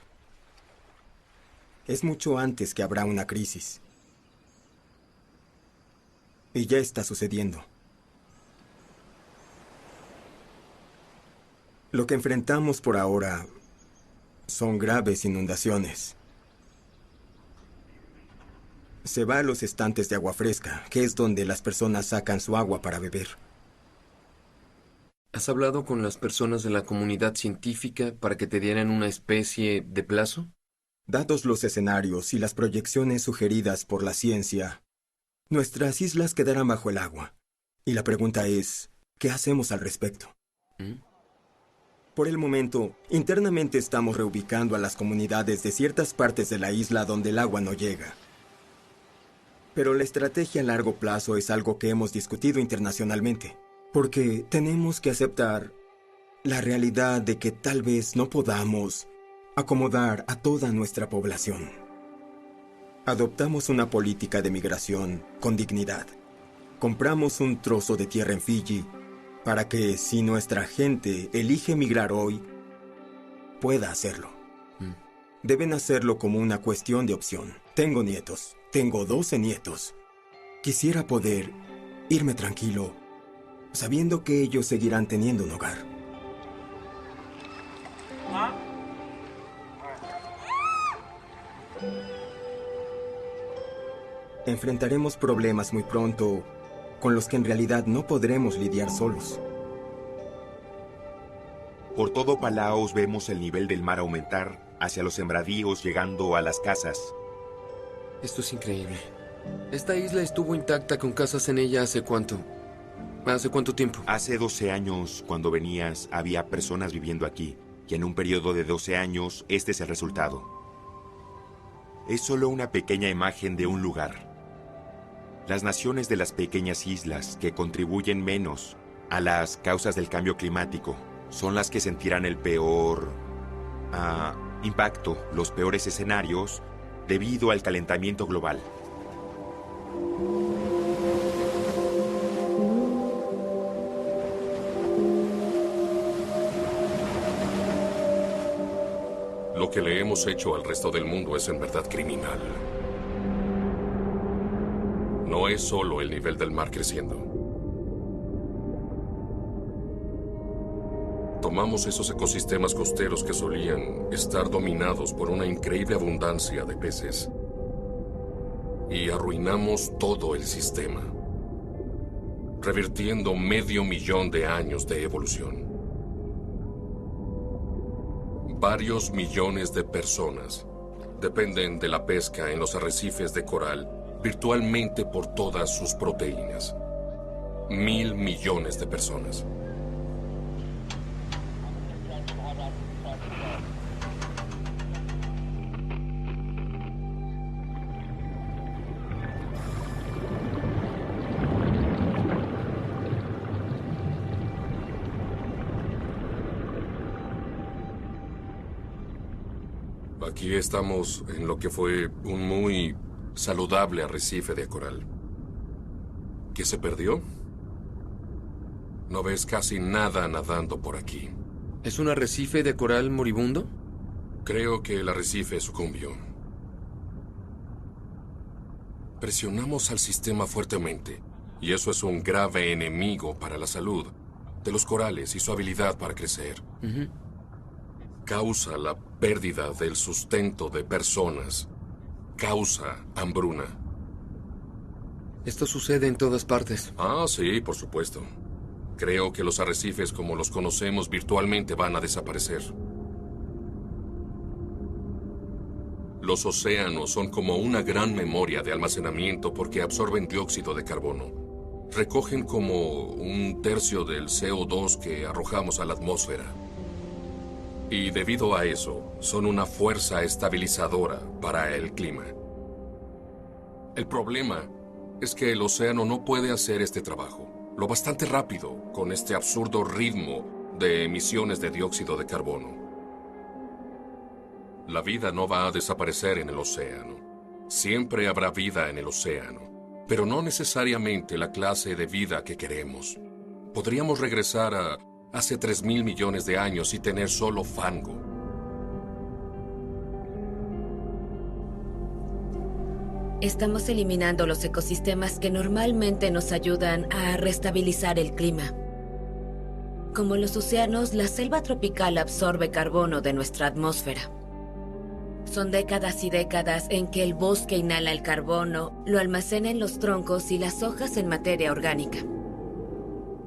Es mucho antes que habrá una crisis. Y ya está sucediendo. Lo que enfrentamos por ahora son graves inundaciones. Se va a los estantes de agua fresca, que es donde las personas sacan su agua para beber. ¿Has hablado con las personas de la comunidad científica para que te dieran una especie de plazo? Dados los escenarios y las proyecciones sugeridas por la ciencia, nuestras islas quedarán bajo el agua. Y la pregunta es, ¿qué hacemos al respecto? Por el momento, internamente estamos reubicando a las comunidades de ciertas partes de la isla donde el agua no llega. Pero la estrategia a largo plazo es algo que hemos discutido internacionalmente, porque tenemos que aceptar la realidad de que tal vez no podamos acomodar a toda nuestra población. Adoptamos una política de migración con dignidad. Compramos un trozo de tierra en Fiji para que, si nuestra gente elige migrar hoy, pueda hacerlo. Deben hacerlo como una cuestión de opción. Tengo nietos. Tengo 12 nietos. Quisiera poder irme tranquilo, sabiendo que ellos seguirán teniendo un hogar. Enfrentaremos problemas muy pronto con los que en realidad no podremos lidiar solos. Por todo Palaos vemos el nivel del mar aumentar hacia los sembradíos, llegando a las casas. Esto es increíble. ¿Esta isla estuvo intacta con casas en ella hace cuánto? ¿Hace cuánto tiempo? Hace 12 años, cuando venías, había personas viviendo aquí. Y en un periodo de 12 años, este es el resultado. Es solo una pequeña imagen de un lugar. Las naciones de las pequeñas islas que contribuyen menos a las causas del cambio climático son las que sentirán el peor impacto, los peores escenarios debido al calentamiento global. Lo que le hemos hecho al resto del mundo es en verdad criminal. No es solo el nivel del mar creciendo. Tomamos esos ecosistemas costeros que solían estar dominados por una increíble abundancia de peces y arruinamos todo el sistema, revirtiendo 500.000 de años de evolución. Varios millones de personas dependen de la pesca en los arrecifes de coral virtualmente por todas sus proteínas. 1.000 millones de personas. Aquí estamos en lo que fue un muy saludable arrecife de coral. ¿Qué se perdió? No ves casi nada nadando por aquí. ¿Es un arrecife de coral moribundo? Creo que el arrecife sucumbió. Presionamos al sistema fuertemente, y eso es un grave enemigo para la salud de los corales y su habilidad para crecer. Causa la pérdida del sustento de personas. Causa hambruna. Esto sucede en todas partes. Ah, sí, por supuesto. Creo que los arrecifes como los conocemos virtualmente van a desaparecer. Los océanos son como una gran memoria de almacenamiento porque absorben dióxido de carbono. recogen como 1/3 del CO2 que arrojamos a la atmósfera. Y debido a eso, son una fuerza estabilizadora para el clima. El problema es que el océano no puede hacer este trabajo lo bastante rápido con este absurdo ritmo de emisiones de dióxido de carbono. La vida no va a desaparecer en el océano. Siempre habrá vida en el océano, pero no necesariamente la clase de vida que queremos. Podríamos regresar a hace 3.000 millones de años y tener solo fango. Estamos eliminando los ecosistemas que normalmente nos ayudan a restabilizar el clima. Como los océanos, la selva tropical absorbe carbono de nuestra atmósfera. Son décadas y décadas en que el bosque inhala el carbono, lo almacena en los troncos y las hojas en materia orgánica.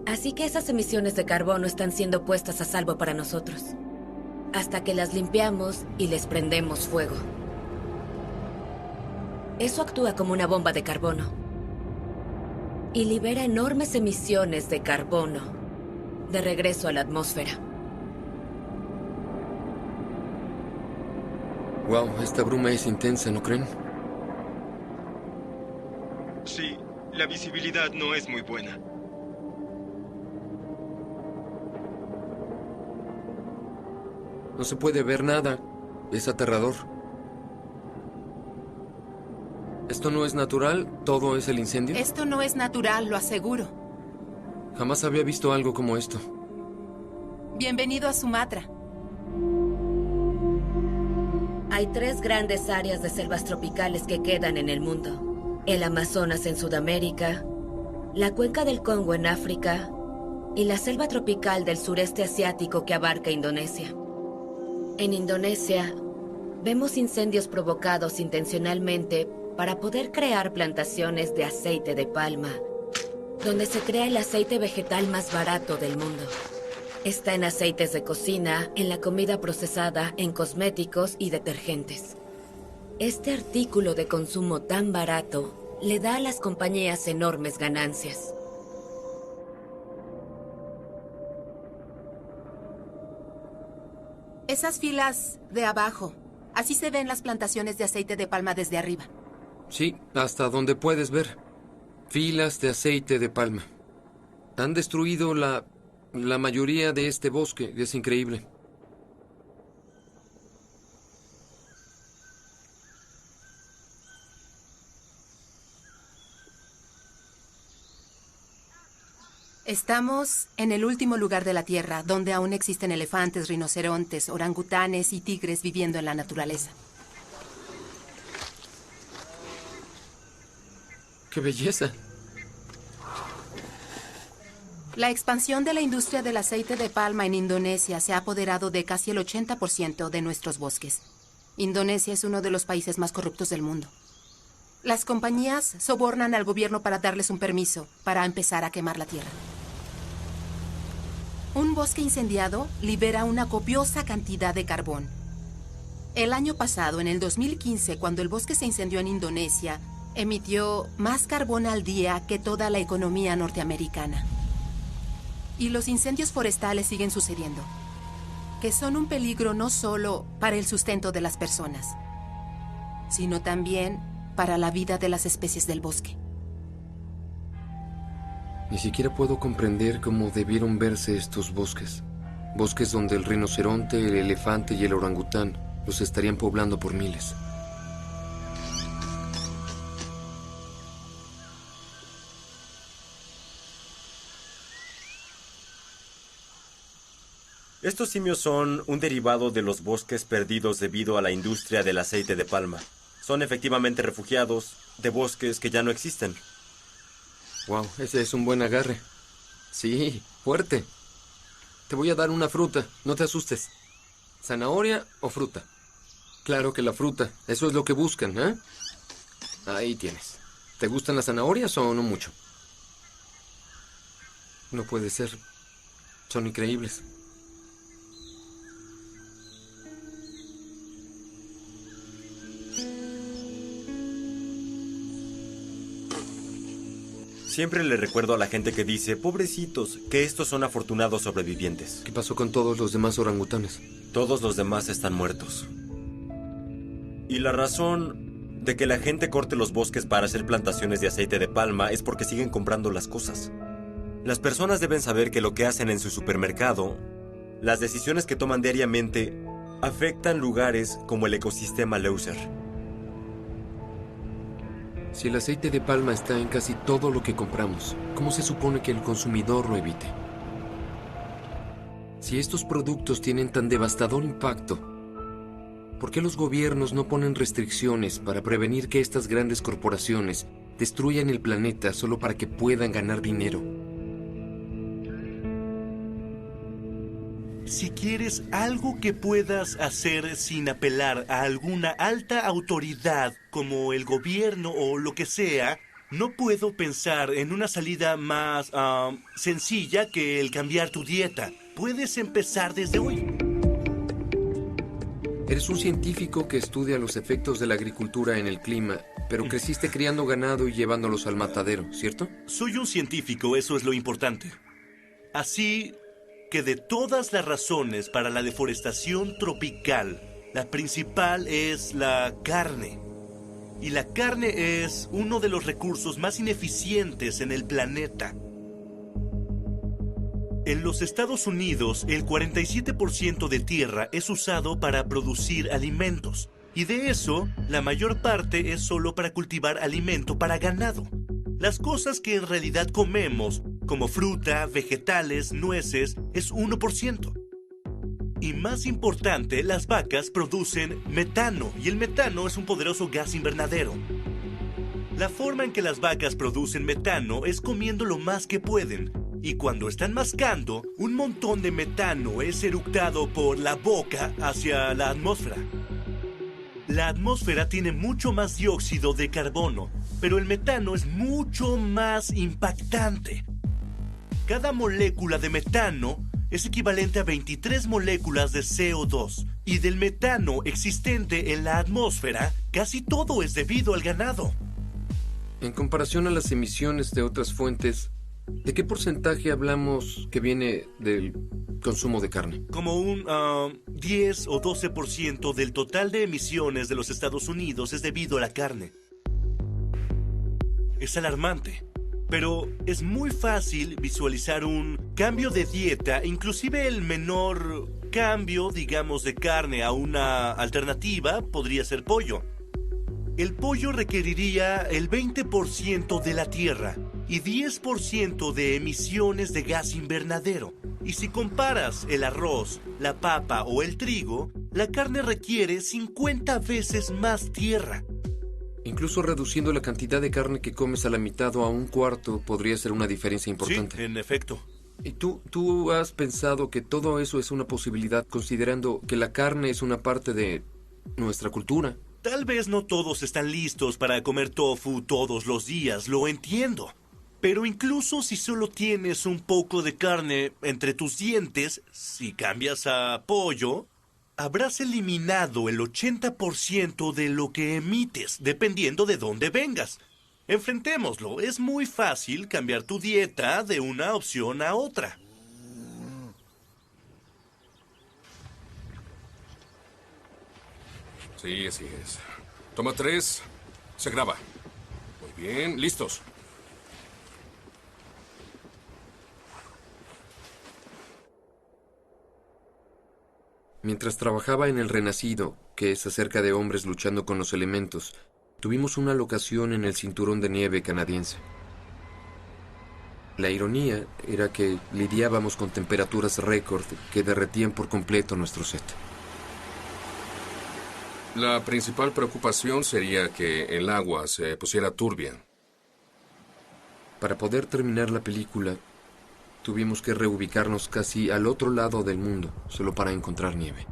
Así que esas emisiones de carbono están siendo puestas a salvo para nosotros, hasta que las limpiamos y les prendemos fuego. Eso actúa como una bomba de carbono y libera enormes emisiones de carbono de regreso a la atmósfera. Wow, esta bruma es intensa, ¿no creen? Sí, la visibilidad no es muy buena. No se puede ver nada. Es aterrador. ¿Esto no es natural? ¿Todo es el incendio? Esto no es natural, lo aseguro. Jamás había visto algo como esto. Bienvenido a Sumatra. Hay 3 grandes áreas de selvas tropicales que quedan en el mundo. El Amazonas en Sudamérica, la cuenca del Congo en África y la selva tropical del sureste asiático que abarca Indonesia. En Indonesia, vemos incendios provocados intencionalmente para poder crear plantaciones de aceite de palma, donde se crea el aceite vegetal más barato del mundo. Está en aceites de cocina, en la comida procesada, en cosméticos y detergentes. Este artículo de consumo tan barato le da a las compañías enormes ganancias. Esas filas de abajo, así se ven las plantaciones de aceite de palma desde arriba. Sí, hasta donde puedes ver. Filas de aceite de palma. Han destruido la mayoría de este bosque. Es increíble. Estamos en el último lugar de la Tierra, donde aún existen elefantes, rinocerontes, orangutanes y tigres viviendo en la naturaleza. ¡Qué belleza! La expansión de la industria del aceite de palma en Indonesia se ha apoderado de casi el 80% de nuestros bosques. Indonesia es uno de los países más corruptos del mundo. Las compañías sobornan al gobierno para darles un permiso para empezar a quemar la tierra. Un bosque incendiado libera una copiosa cantidad de carbón. El año pasado, en el 2015, cuando el bosque se incendió en Indonesia, emitió más carbón al día que toda la economía norteamericana. Y los incendios forestales siguen sucediendo, que son un peligro no solo para el sustento de las personas, sino también para la vida de las especies del bosque. Ni siquiera puedo comprender cómo debieron verse estos bosques. Bosques donde el rinoceronte, el elefante y el orangután los estarían poblando por miles. Estos simios son un derivado de los bosques perdidos debido a la industria del aceite de palma. Son efectivamente refugiados de bosques que ya no existen. Wow, ese es un buen agarre. Sí, fuerte. Te voy a dar una fruta, no te asustes. ¿Zanahoria o fruta? Claro que la fruta, eso es lo que buscan, ¿eh? Ahí tienes. ¿Te gustan las zanahorias o no mucho? No puede ser. Son increíbles. Siempre le recuerdo a la gente que dice, pobrecitos, que estos son afortunados sobrevivientes. ¿Qué pasó con todos los demás orangutanes? Todos los demás están muertos. Y la razón de que la gente corte los bosques para hacer plantaciones de aceite de palma es porque siguen comprando las cosas. Las personas deben saber que lo que hacen en su supermercado, las decisiones que toman diariamente, afectan lugares como el ecosistema Leuser. Si el aceite de palma está en casi todo lo que compramos, ¿cómo se supone que el consumidor lo evite? Si estos productos tienen tan devastador impacto, ¿por qué los gobiernos no ponen restricciones para prevenir que estas grandes corporaciones destruyan el planeta solo para que puedan ganar dinero? Si quieres algo que puedas hacer sin apelar a alguna alta autoridad como el gobierno o lo que sea, no puedo pensar en una salida más sencilla que el cambiar tu dieta. Puedes empezar desde hoy. Eres un científico que estudia los efectos de la agricultura en el clima, pero creciste criando ganado y llevándolos al matadero, ¿cierto? Soy un científico, eso es lo importante. Así que de todas las razones para la deforestación tropical, la principal es la carne. Y la carne es uno de los recursos más ineficientes en el planeta. En los Estados Unidos, el 47% de tierra es usado para producir alimentos. Y de eso, la mayor parte es solo para cultivar alimento para ganado. Las cosas que en realidad comemos, como fruta, vegetales, nueces, es 1%. Y más importante, las vacas producen metano, y el metano es un poderoso gas invernadero. La forma en que las vacas producen metano es comiendo lo más que pueden, y cuando están mascando, un montón de metano es eructado por la boca hacia la atmósfera. La atmósfera tiene mucho más dióxido de carbono, pero el metano es mucho más impactante. Cada molécula de metano es equivalente a 23 moléculas de CO2. Y del metano existente en la atmósfera, casi todo es debido al ganado. En comparación a las emisiones de otras fuentes, ¿de qué porcentaje hablamos que viene del consumo de carne? Como un 10 o 12% del total de emisiones de los Estados Unidos es debido a la carne. Es alarmante. Pero es muy fácil visualizar un cambio de dieta, inclusive el menor cambio, digamos, de carne a una alternativa podría ser pollo. El pollo requeriría el 20% de la tierra y 10% de emisiones de gas invernadero. Y si comparas el arroz, la papa o el trigo, la carne requiere 50 veces más tierra. Incluso reduciendo la cantidad de carne que comes a la mitad o a un cuarto podría ser una diferencia importante. Sí, en efecto. ¿Y tú has pensado que todo eso es una posibilidad considerando que la carne es una parte de nuestra cultura? Tal vez no todos están listos para comer tofu todos los días, lo entiendo. Pero incluso si solo tienes un poco de carne entre tus dientes, si cambias a pollo, habrás eliminado el 80% de lo que emites, dependiendo de dónde vengas. Enfrentémoslo, es muy fácil cambiar tu dieta de una opción a otra. Sí, así es. Toma 3, se graba. Muy bien, listos. Mientras trabajaba en El Renacido, que es acerca de hombres luchando con los elementos, tuvimos una locación en el cinturón de nieve canadiense. La ironía era que lidiábamos con temperaturas récord que derretían por completo nuestro set. La principal preocupación sería que el agua se pusiera turbia. Para poder terminar la película, tuvimos que reubicarnos casi al otro lado del mundo, solo para encontrar nieve.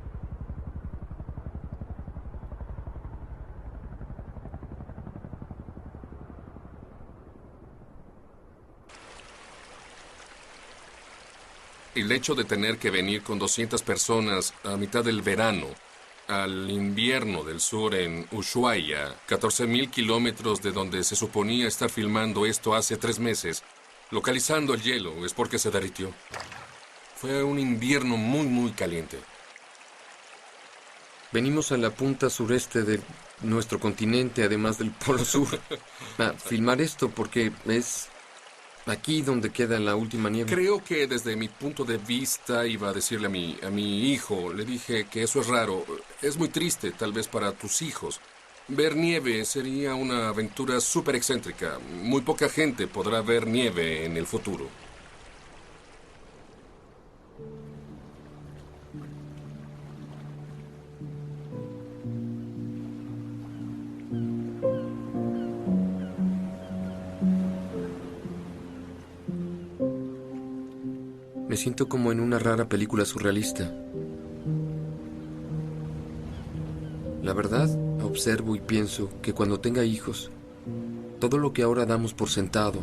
El hecho de tener que venir con 200 personas a mitad del verano al invierno del sur en Ushuaia, 14.000 kilómetros de donde se suponía estar filmando esto hace 3 meses, localizando el hielo, es porque se derritió. Fue un invierno muy, muy caliente. Venimos a la punta sureste de nuestro continente, además del Polo Sur, a filmar esto porque es aquí donde queda la última nieve. Creo que desde mi punto de vista iba a decirle a mi hijo, le dije que eso es raro, es muy triste tal vez para tus hijos. Ver nieve sería una aventura súper excéntrica. Muy poca gente podrá ver nieve en el futuro. Me siento como en una rara película surrealista. La verdad, observo y pienso que cuando tenga hijos, todo lo que ahora damos por sentado,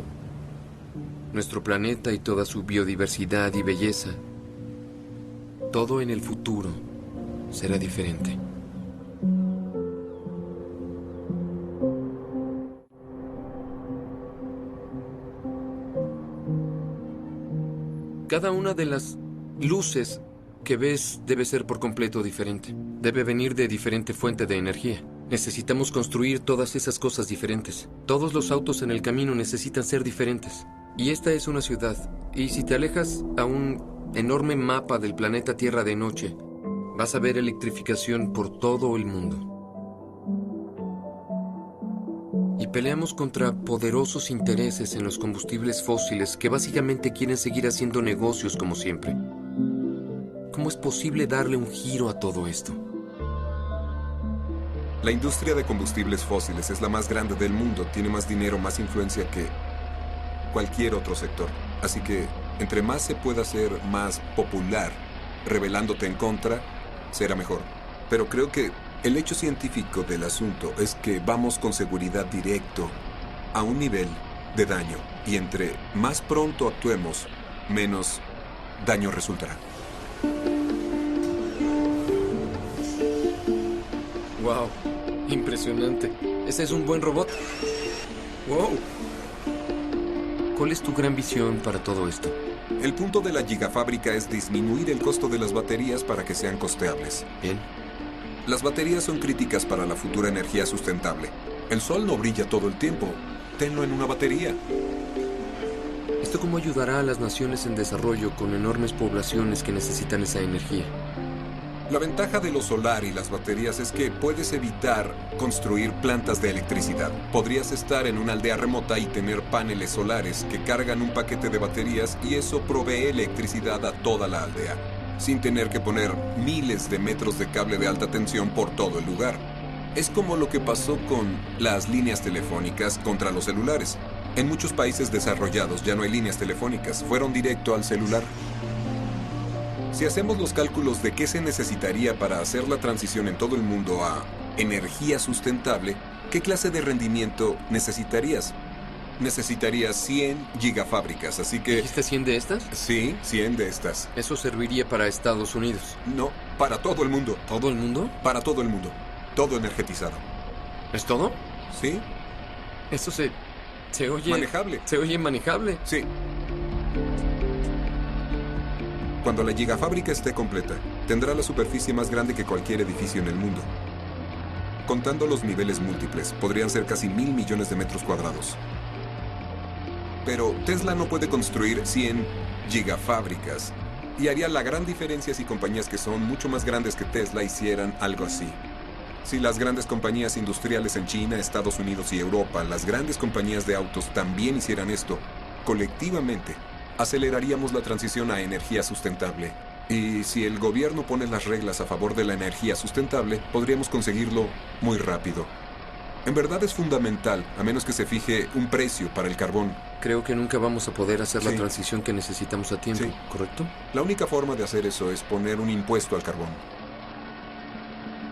nuestro planeta y toda su biodiversidad y belleza, todo en el futuro será diferente. Cada una de las luces que ves debe ser por completo diferente. Debe venir de diferente fuente de energía. Necesitamos construir todas esas cosas diferentes. Todos los autos en el camino necesitan ser diferentes. Y esta es una ciudad. Y si te alejas a un enorme mapa del planeta Tierra de noche, vas a ver electrificación por todo el mundo. Y peleamos contra poderosos intereses en los combustibles fósiles que básicamente quieren seguir haciendo negocios como siempre. ¿Cómo es posible darle un giro a todo esto? La industria de combustibles fósiles es la más grande del mundo, tiene más dinero, más influencia que cualquier otro sector. Así que, entre más se pueda hacer más popular, rebelándote en contra, será mejor. Pero creo que el hecho científico del asunto es que vamos con seguridad directo a un nivel de daño. Y entre más pronto actuemos, menos daño resultará. ¡Wow! Impresionante. Ese es un buen robot. ¡Wow! ¿Cuál es tu gran visión para todo esto? El punto de la gigafábrica es disminuir el costo de las baterías para que sean costeables. Bien. Las baterías son críticas para la futura energía sustentable. El sol no brilla todo el tiempo. Tenlo en una batería. ¿Esto cómo ayudará a las naciones en desarrollo con enormes poblaciones que necesitan esa energía? La ventaja de lo solar y las baterías es que puedes evitar construir plantas de electricidad. Podrías estar en una aldea remota y tener paneles solares que cargan un paquete de baterías y eso provee electricidad a toda la aldea, sin tener que poner miles de metros de cable de alta tensión por todo el lugar. Es como lo que pasó con las líneas telefónicas contra los celulares. En muchos países desarrollados ya no hay líneas telefónicas, fueron directo al celular. Si hacemos los cálculos de qué se necesitaría para hacer la transición en todo el mundo a energía sustentable, ¿qué clase de rendimiento necesitarías? Necesitarías 100 gigafábricas, así que... ¿Dijiste 100 de estas? Sí, 100 de estas. ¿Eso serviría para Estados Unidos? No, para todo el mundo. ¿Todo el mundo? Para todo el mundo. Todo energetizado. ¿Es todo? Sí. Eso se oye... manejable. Se oye manejable. Sí. Cuando la gigafábrica esté completa, tendrá la superficie más grande que cualquier edificio en el mundo. Contando los niveles múltiples, podrían ser casi 1.000 millones de metros cuadrados. Pero Tesla no puede construir 100 gigafábricas. Y haría la gran diferencia si compañías que son mucho más grandes que Tesla hicieran algo así. Si las grandes compañías industriales en China, Estados Unidos y Europa, las grandes compañías de autos también hicieran esto, colectivamente, aceleraríamos la transición a energía sustentable. Y si el gobierno pone las reglas a favor de la energía sustentable, podríamos conseguirlo muy rápido. En verdad es fundamental, a menos que se fije un precio para el carbón. Creo que nunca vamos a poder hacer la transición que necesitamos a tiempo, ¿correcto? La única forma de hacer eso es poner un impuesto al carbón.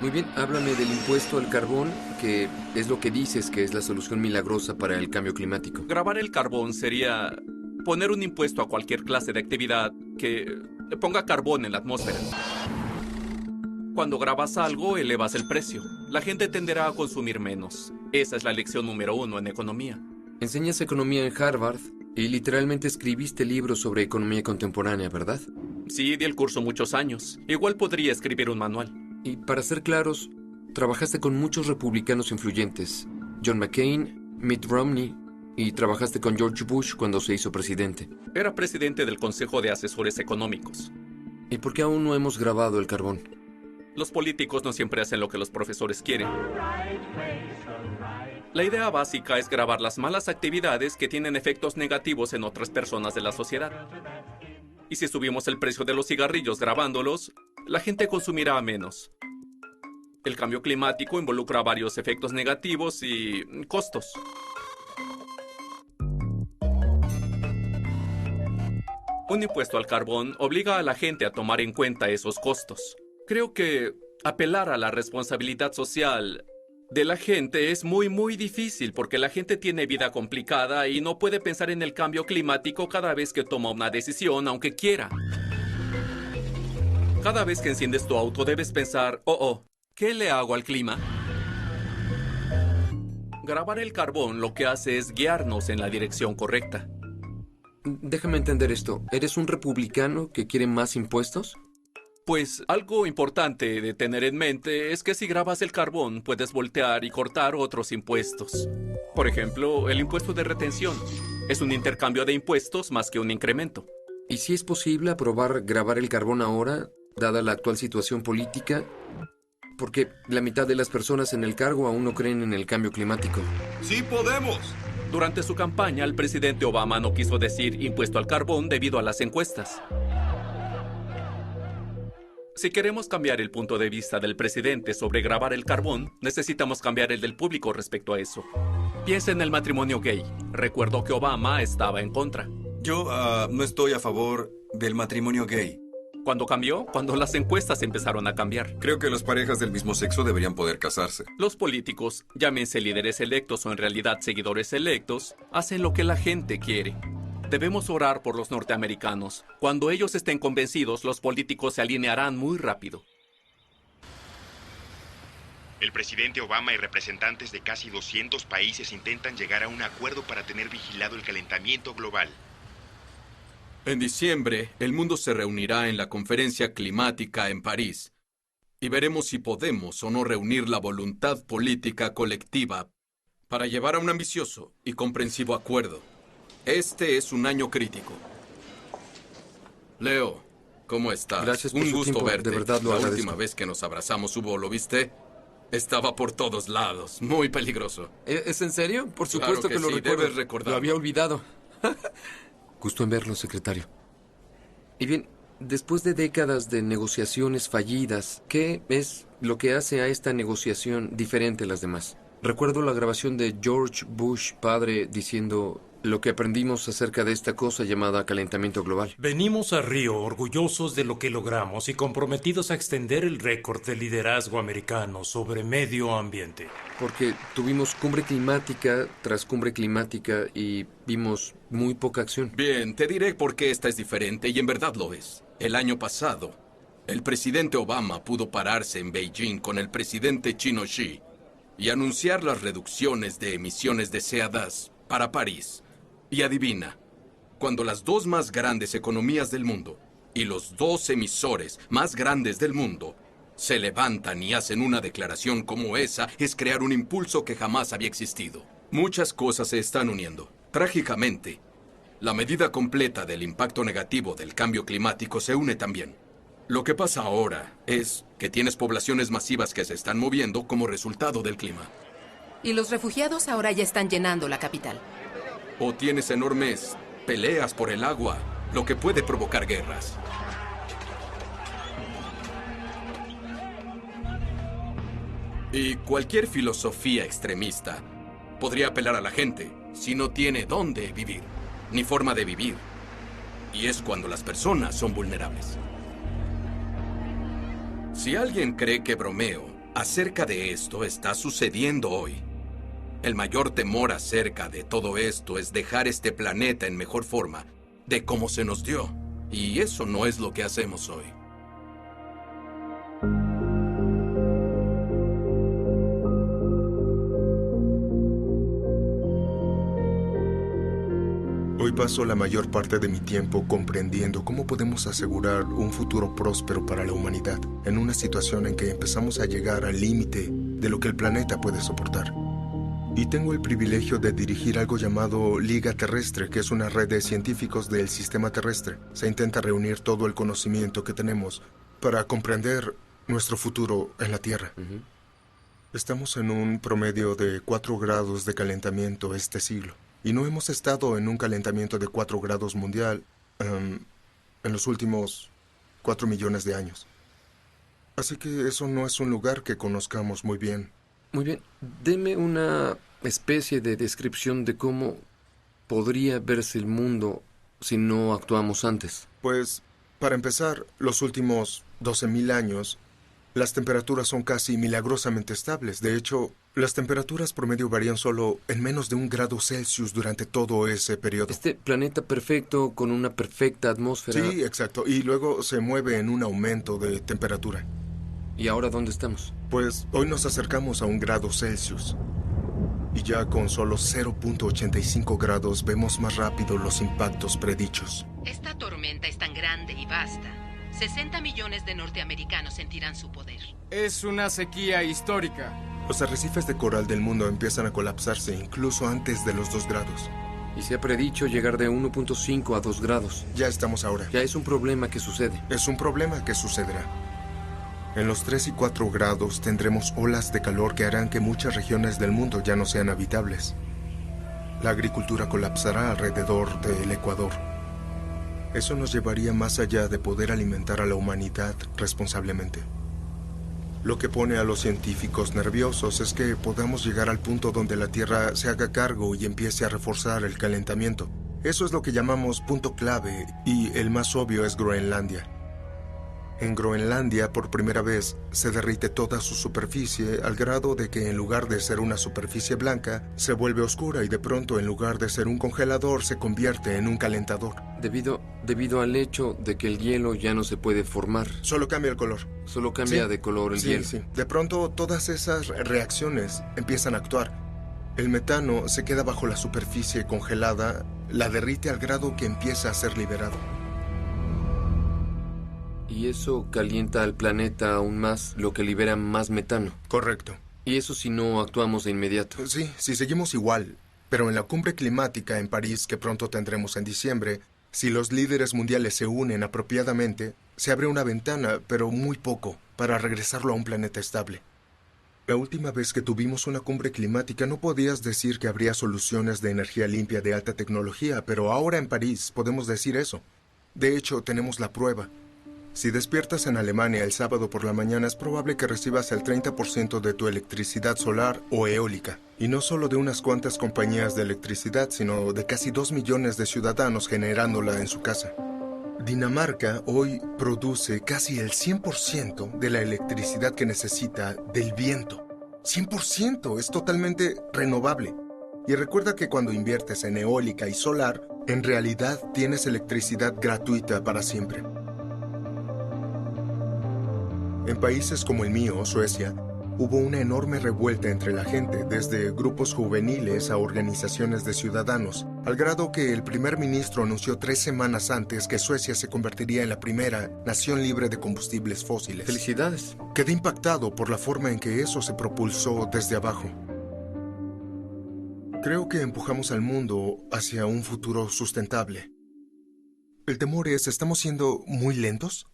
Muy bien, háblame del impuesto al carbón, que es lo que dices que es la solución milagrosa para el cambio climático. Grabar el carbón sería poner un impuesto a cualquier clase de actividad que ponga carbón en la atmósfera. Cuando grabas algo, elevas el precio. La gente tenderá a consumir menos. Esa es la lección número 1 en economía. Enseñas economía en Harvard y literalmente escribiste libros sobre economía contemporánea, ¿verdad? Sí, di el curso muchos años. Igual podría escribir un manual. Y para ser claros, trabajaste con muchos republicanos influyentes. John McCain, Mitt Romney, y trabajaste con George Bush cuando se hizo presidente. Era presidente del Consejo de Asesores Económicos. ¿Y por qué aún no hemos grabado el carbón? Los políticos no siempre hacen lo que los profesores quieren. La idea básica es grabar las malas actividades que tienen efectos negativos en otras personas de la sociedad. Y si subimos el precio de los cigarrillos grabándolos, la gente consumirá menos. El cambio climático involucra varios efectos negativos y costos. Un impuesto al carbón obliga a la gente a tomar en cuenta esos costos. Creo que apelar a la responsabilidad social de la gente es muy difícil porque la gente tiene vida complicada y no puede pensar en el cambio climático cada vez que toma una decisión, aunque quiera. Cada vez que enciendes tu auto debes pensar, ¿qué le hago al clima? Grabar el carbón lo que hace es guiarnos en la dirección correcta. Déjame entender esto. ¿Eres un republicano que quiere más impuestos? Pues algo importante de tener en mente es que si grabas el carbón puedes voltear y cortar otros impuestos. Por ejemplo, el impuesto de retención. Es un intercambio de impuestos más que un incremento. ¿Y si es posible aprobar grabar el carbón ahora, dada la actual situación política? Porque la mitad de las personas en el cargo aún no creen en el cambio climático. ¡Sí podemos! Durante su campaña, el presidente Obama no quiso decir impuesto al carbón debido a las encuestas. Si queremos cambiar el punto de vista del presidente sobre grabar el carbón, necesitamos cambiar el del público respecto a eso. Piensa en el matrimonio gay. Recuerdo que Obama estaba en contra. Yo no estoy a favor del matrimonio gay. ¿Cuándo cambió? Cuando las encuestas empezaron a cambiar. Creo que las parejas del mismo sexo deberían poder casarse. Los políticos, llámense líderes electos o en realidad seguidores electos, hacen lo que la gente quiere. Debemos orar por los norteamericanos. Cuando ellos estén convencidos, los políticos se alinearán muy rápido. El presidente Obama y representantes de casi 200 países intentan llegar a un acuerdo para tener vigilado el calentamiento global. En diciembre, el mundo se reunirá en la conferencia climática en París y veremos si podemos o no reunir la voluntad política colectiva para llevar a un ambicioso y comprensivo acuerdo. Este es un año crítico. Leo, ¿cómo estás? Gracias por un su gusto tiempo. verte. De verdad lo La agradezco. última vez que nos abrazamos hubo, ¿lo viste? Estaba por todos lados, muy peligroso. ¿Es en serio? Por Claro supuesto que lo sí, recuerdo. debes recordarlo. Lo había olvidado. Gusto en verlo, secretario. Y bien, después de décadas de negociaciones fallidas, ¿qué es lo que hace a esta negociación diferente a las demás? Recuerdo la grabación de George Bush padre diciendo lo que aprendimos acerca de esta cosa llamada calentamiento global. Venimos a Río orgullosos de lo que logramos y comprometidos a extender el récord de liderazgo americano sobre medio ambiente. Porque tuvimos cumbre climática tras cumbre climática y vimos muy poca acción. Bien, te diré por qué esta es diferente y en verdad lo es. El año pasado, el presidente Obama pudo pararse en Beijing con el presidente chino Xi y anunciar las reducciones de emisiones deseadas para París. Y adivina, cuando las dos más grandes economías del mundo y los dos emisores más grandes del mundo se levantan y hacen una declaración como esa, es crear un impulso que jamás había existido. Muchas cosas se están uniendo. Trágicamente, la medida completa del impacto negativo del cambio climático se une también. Lo que pasa ahora es que tienes poblaciones masivas que se están moviendo como resultado del clima. Y los refugiados ahora ya están llenando la capital. O tienes enormes peleas por el agua, lo que puede provocar guerras. Y cualquier filosofía extremista podría apelar a la gente si no tiene dónde vivir, ni forma de vivir. Y es cuando las personas son vulnerables. Si alguien cree que bromeo acerca de esto está sucediendo hoy, el mayor temor acerca de todo esto es dejar este planeta en mejor forma de cómo se nos dio. Y eso no es lo que hacemos hoy. Hoy paso la mayor parte de mi tiempo comprendiendo cómo podemos asegurar un futuro próspero para la humanidad en una situación en que empezamos a llegar al límite de lo que el planeta puede soportar. Y tengo el privilegio de dirigir algo llamado Liga Terrestre, que es una red de científicos del sistema terrestre. Se intenta reunir todo el conocimiento que tenemos para comprender nuestro futuro en la Tierra. Estamos en un promedio de 4 grados de calentamiento este siglo. Y no hemos estado en un calentamiento de 4 grados mundial en los últimos 4 millones de años. Así que eso no es un lugar que conozcamos muy bien. Muy bien. Deme una especie de descripción de cómo podría verse el mundo si no actuamos antes. Pues, para empezar, los últimos 12.000 años, las temperaturas son casi milagrosamente estables. De hecho, las temperaturas promedio varían solo en menos de 1 grado Celsius durante todo ese periodo. Este planeta perfecto con una perfecta atmósfera. Sí, exacto. Y luego se mueve en un aumento de temperatura. ¿Y ahora dónde estamos? Pues hoy nos acercamos a 1 grado Celsius. Y ya con solo 0.85 grados vemos más rápido los impactos predichos. Esta tormenta es tan grande y vasta. 60 millones de norteamericanos sentirán su poder. Es una sequía histórica. Los arrecifes de coral del mundo empiezan a colapsarse incluso antes de los 2 grados. Y se ha predicho llegar de 1.5 a 2 grados. Ya estamos ahora. Ya es un problema que sucede. Es un problema que sucederá. En los 3 y 4 grados tendremos olas de calor que harán que muchas regiones del mundo ya no sean habitables. La agricultura colapsará alrededor del Ecuador. Eso nos llevaría más allá de poder alimentar a la humanidad responsablemente. Lo que pone a los científicos nerviosos es que podamos llegar al punto donde la Tierra se haga cargo y empiece a reforzar el calentamiento. Eso es lo que llamamos punto clave, y el más obvio es Groenlandia. En Groenlandia, por primera vez, se derrite toda su superficie al grado de que en lugar de ser una superficie blanca, se vuelve oscura y de pronto en lugar de ser un congelador se convierte en un calentador. Debido al hecho de que el hielo ya no se puede formar. Solo cambia el color. Solo cambia de color el hielo. Sí. De pronto todas esas reacciones empiezan a actuar. El metano se queda bajo la superficie congelada, la derrite al grado que empieza a ser liberado. Y eso calienta al planeta aún más, lo que libera más metano. Correcto. Y eso si no actuamos de inmediato. Sí, si seguimos igual. Pero en la cumbre climática en París, que pronto tendremos en diciembre, si los líderes mundiales se unen apropiadamente, se abre una ventana, pero muy poco, para regresarlo a un planeta estable. La última vez que tuvimos una cumbre climática no podías decir que habría soluciones de energía limpia de alta tecnología, pero ahora en París podemos decir eso. De hecho, tenemos la prueba. Si despiertas en Alemania el sábado por la mañana, es probable que recibas el 30% de tu electricidad solar o eólica. Y no solo de unas cuantas compañías de electricidad, sino de casi 2 millones de ciudadanos generándola en su casa. Dinamarca hoy produce casi el 100% de la electricidad que necesita del viento. 100%, es totalmente renovable. Y recuerda que cuando inviertes en eólica y solar, en realidad tienes electricidad gratuita para siempre. En países como el mío, Suecia, hubo una enorme revuelta entre la gente, desde grupos juveniles a organizaciones de ciudadanos, al grado que el primer ministro anunció 3 semanas antes que Suecia se convertiría en la primera nación libre de combustibles fósiles. ¡Felicidades! Quedé impactado por la forma en que eso se propulsó desde abajo. Creo que empujamos al mundo hacia un futuro sustentable. El temor es, ¿estamos siendo muy lentos?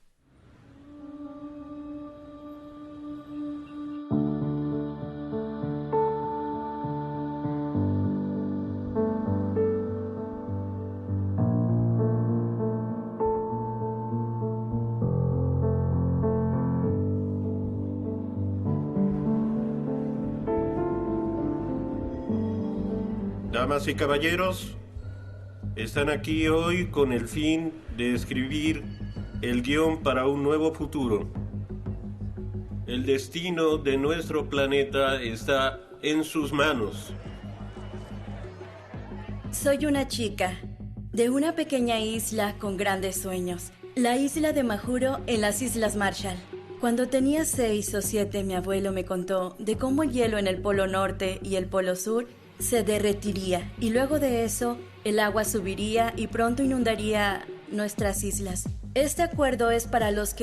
Damas y caballeros, están aquí hoy con el fin de escribir el guión para un nuevo futuro. El destino de nuestro planeta está en sus manos. Soy una chica de una pequeña isla con grandes sueños, la isla de Majuro en las Islas Marshall. Cuando tenía 6 o 7, mi abuelo me contó de cómo el hielo en el Polo Norte y el Polo Sur se derretiría y luego de eso el agua subiría y pronto inundaría nuestras islas. Este acuerdo es para los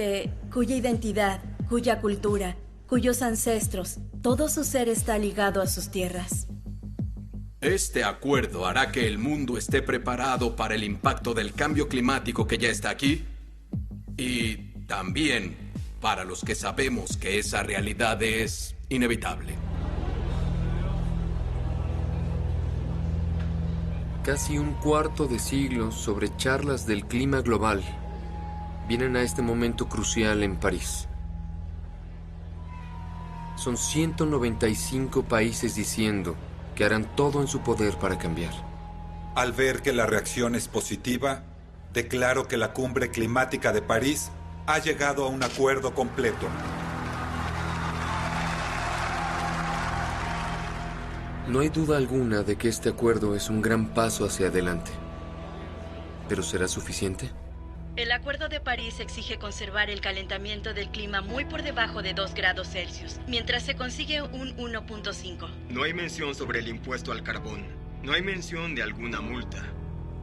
cuya identidad, cuya cultura, cuyos ancestros, todo su ser está ligado a sus tierras. Este acuerdo hará que el mundo esté preparado para el impacto del cambio climático que ya está aquí y también para los que sabemos que esa realidad es inevitable. Casi un cuarto de siglo sobre charlas del clima global vienen a este momento crucial en París. Son 195 países diciendo que harán todo en su poder para cambiar. Al ver que la reacción es positiva, declaro que la Cumbre Climática de París ha llegado a un acuerdo completo. No hay duda alguna de que este acuerdo es un gran paso hacia adelante. ¿Pero será suficiente? El Acuerdo de París exige conservar el calentamiento del clima muy por debajo de 2 grados Celsius, mientras se consigue un 1.5. No hay mención sobre el impuesto al carbón. No hay mención de alguna multa.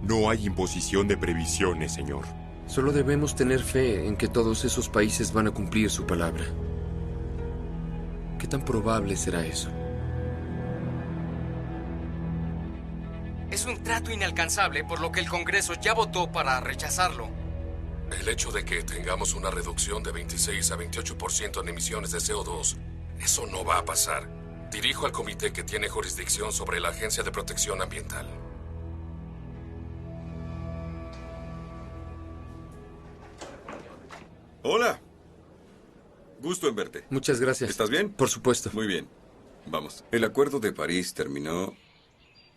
No hay imposición de previsiones, señor. Solo debemos tener fe en que todos esos países van a cumplir su palabra. ¿Qué tan probable será eso? Es un trato inalcanzable, por lo que el Congreso ya votó para rechazarlo. El hecho de que tengamos una reducción de 26 a 28% en emisiones de CO2, eso no va a pasar. Dirijo al comité que tiene jurisdicción sobre la Agencia de Protección Ambiental. Hola. Gusto en verte. Muchas gracias. ¿Estás bien? Por supuesto. Muy bien. Vamos. El Acuerdo de París terminó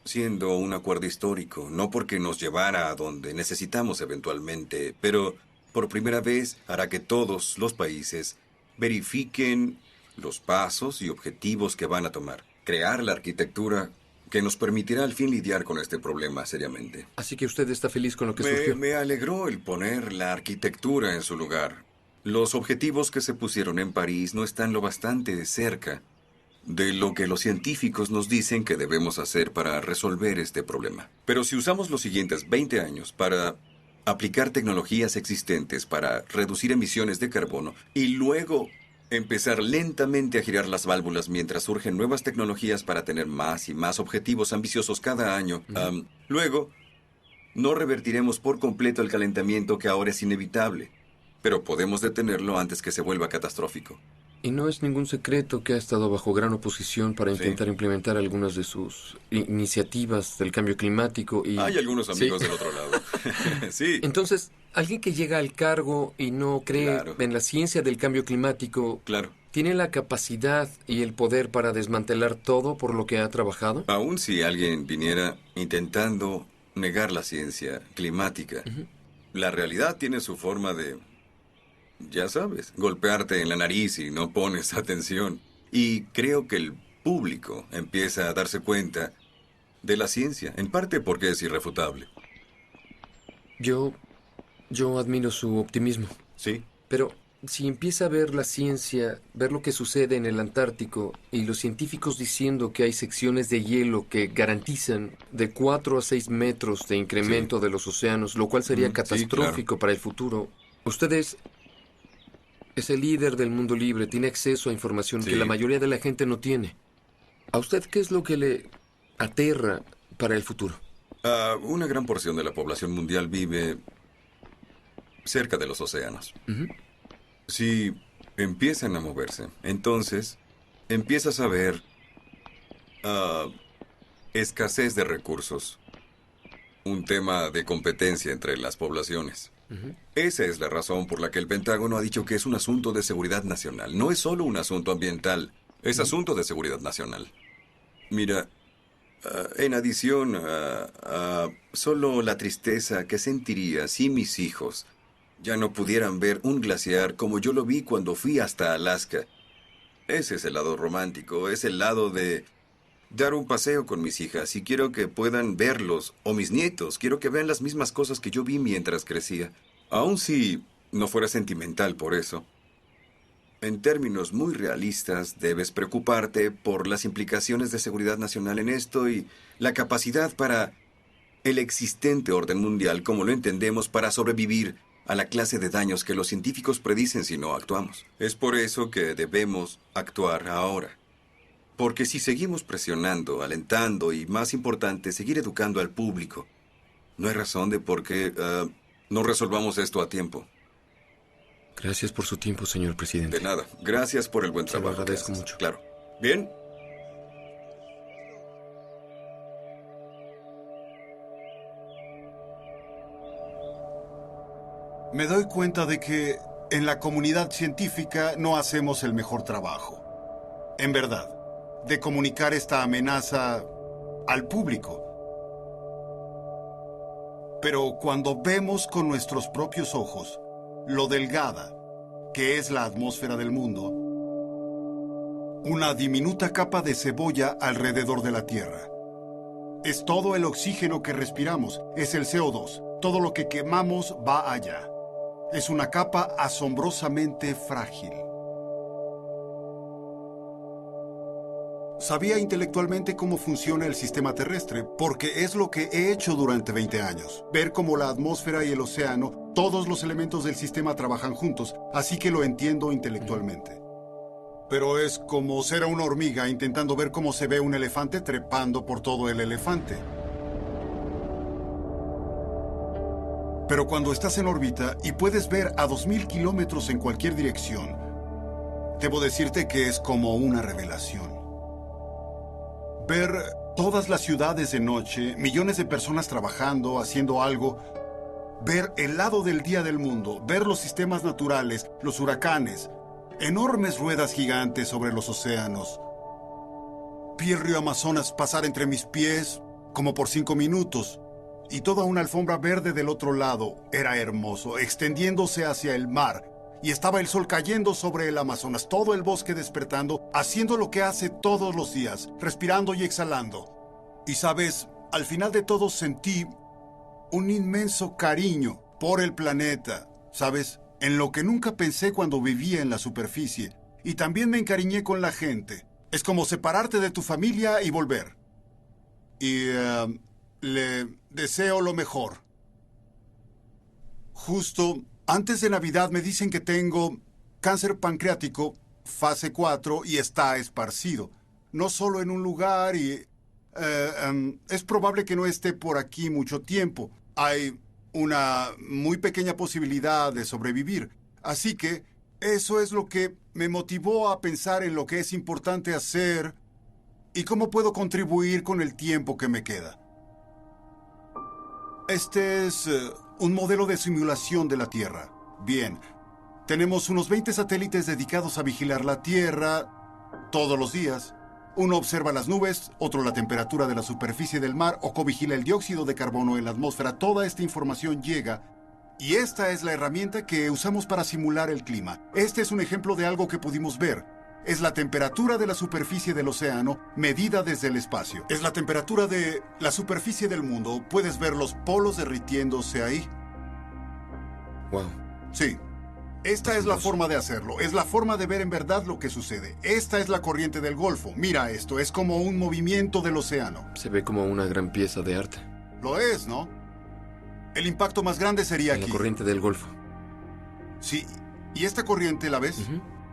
siendo un acuerdo histórico, no porque nos llevara a donde necesitamos eventualmente, pero por primera vez hará que todos los países verifiquen los pasos y objetivos que van a tomar. Crear la arquitectura que nos permitirá al fin lidiar con este problema seriamente. Así que usted está feliz con lo que surgió. Me alegró el poner la arquitectura en su lugar. Los objetivos que se pusieron en París no están lo bastante cerca de lo que los científicos nos dicen que debemos hacer para resolver este problema. Pero si usamos los siguientes 20 años para aplicar tecnologías existentes para reducir emisiones de carbono y luego empezar lentamente a girar las válvulas mientras surgen nuevas tecnologías para tener más y más objetivos ambiciosos cada año, luego no revertiremos por completo el calentamiento que ahora es inevitable, pero podemos detenerlo antes que se vuelva catastrófico. Y no es ningún secreto que ha estado bajo gran oposición para intentar implementar algunas de sus iniciativas del cambio climático y... Hay algunos amigos del otro lado. Sí. Entonces, alguien que llega al cargo y no cree en la ciencia del cambio climático... ¿Tiene la capacidad y el poder para desmantelar todo por lo que ha trabajado? Aún si alguien viniera intentando negar la ciencia climática, la realidad tiene su forma de... Ya sabes, golpearte en la nariz y no pones atención. Y creo que el público empieza a darse cuenta de la ciencia, en parte porque es irrefutable. Yo admiro su optimismo. Sí. Pero si empieza a ver la ciencia, ver lo que sucede en el Antártico y los científicos diciendo que hay secciones de hielo que garantizan de 4 a 6 metros de incremento de los océanos, lo cual sería catastrófico para el futuro, ustedes... Es el líder del mundo libre, tiene acceso a información que la mayoría de la gente no tiene. ¿A usted qué es lo que le aterra para el futuro? Una gran porción de la población mundial vive cerca de los océanos. Si empiezan a moverse, entonces empiezas a ver escasez de recursos. Un tema de competencia entre las poblaciones. Esa es la razón por la que el Pentágono ha dicho que es un asunto de seguridad nacional. No es solo un asunto ambiental, es asunto de seguridad nacional. Mira, en adición a solo la tristeza que sentiría si mis hijos ya no pudieran ver un glaciar como yo lo vi cuando fui hasta Alaska. Ese es el lado romántico, es el lado de dar un paseo con mis hijas y quiero que puedan verlos, o mis nietos, quiero que vean las mismas cosas que yo vi mientras crecía. Aun si no fuera sentimental por eso, en términos muy realistas, debes preocuparte por las implicaciones de seguridad nacional en esto y la capacidad para el existente orden mundial como lo entendemos para sobrevivir a la clase de daños que los científicos predicen si no actuamos. Es por eso que debemos actuar ahora. Porque si seguimos presionando, alentando y, más importante, seguir educando al público, no hay razón de por qué no resolvamos esto a tiempo. Gracias por su tiempo, señor presidente. De nada. Gracias por el buen trabajo. Se lo agradezco mucho. Claro. Bien. Me doy cuenta de que en la comunidad científica no hacemos el mejor trabajo. En verdad, de comunicar esta amenaza al público. Pero cuando vemos con nuestros propios ojos lo delgada que es la atmósfera del mundo, una diminuta capa de cebolla alrededor de la Tierra. Es todo el oxígeno que respiramos, es el CO2. Todo lo que quemamos va allá. Es una capa asombrosamente frágil. Sabía intelectualmente cómo funciona el sistema terrestre, porque es lo que he hecho durante 20 años. Ver cómo la atmósfera y el océano, todos los elementos del sistema trabajan juntos, así que lo entiendo intelectualmente. Pero es como ser una hormiga intentando ver cómo se ve un elefante trepando por todo el elefante. Pero cuando estás en órbita y puedes ver a 2000 kilómetros en cualquier dirección, debo decirte que es como una revelación. Ver todas las ciudades de noche, millones de personas trabajando, haciendo algo, ver el lado del día del mundo, ver los sistemas naturales, los huracanes, enormes ruedas gigantes sobre los océanos. Vi el río Amazonas pasar entre mis pies como por 5 minutos y toda una alfombra verde del otro lado era hermoso, extendiéndose hacia el mar. Y estaba el sol cayendo sobre el Amazonas, todo el bosque despertando, haciendo lo que hace todos los días, respirando y exhalando. Y sabes, al final de todo sentí un inmenso cariño por el planeta, ¿sabes? En lo que nunca pensé cuando vivía en la superficie. Y también me encariñé con la gente. Es como separarte de tu familia y volver. Y le deseo lo mejor. Justo antes de Navidad me dicen que tengo cáncer pancreático, fase 4, y está esparcido. No solo en un lugar y... es probable que no esté por aquí mucho tiempo. Hay una muy pequeña posibilidad de sobrevivir. Así que eso es lo que me motivó a pensar en lo que es importante hacer y cómo puedo contribuir con el tiempo que me queda. Este es un modelo de simulación de la Tierra. Bien, tenemos unos 20 satélites dedicados a vigilar la Tierra todos los días. Uno observa las nubes, otro la temperatura de la superficie del mar o covigila el dióxido de carbono en la atmósfera. Toda esta información llega y esta es la herramienta que usamos para simular el clima. Este es un ejemplo de algo que pudimos ver. Es la temperatura de la superficie del océano medida desde el espacio. Es la temperatura de la superficie del mundo. Puedes ver los polos derritiéndose ahí. Wow. Sí. Esta es la forma de hacerlo. Es la forma de ver en verdad lo que sucede. Esta es la corriente del Golfo. Mira esto. Es como un movimiento del océano. Se ve como una gran pieza de arte. Lo es, ¿no? El impacto más grande sería aquí. La corriente del Golfo. Sí. ¿Y esta corriente la ves?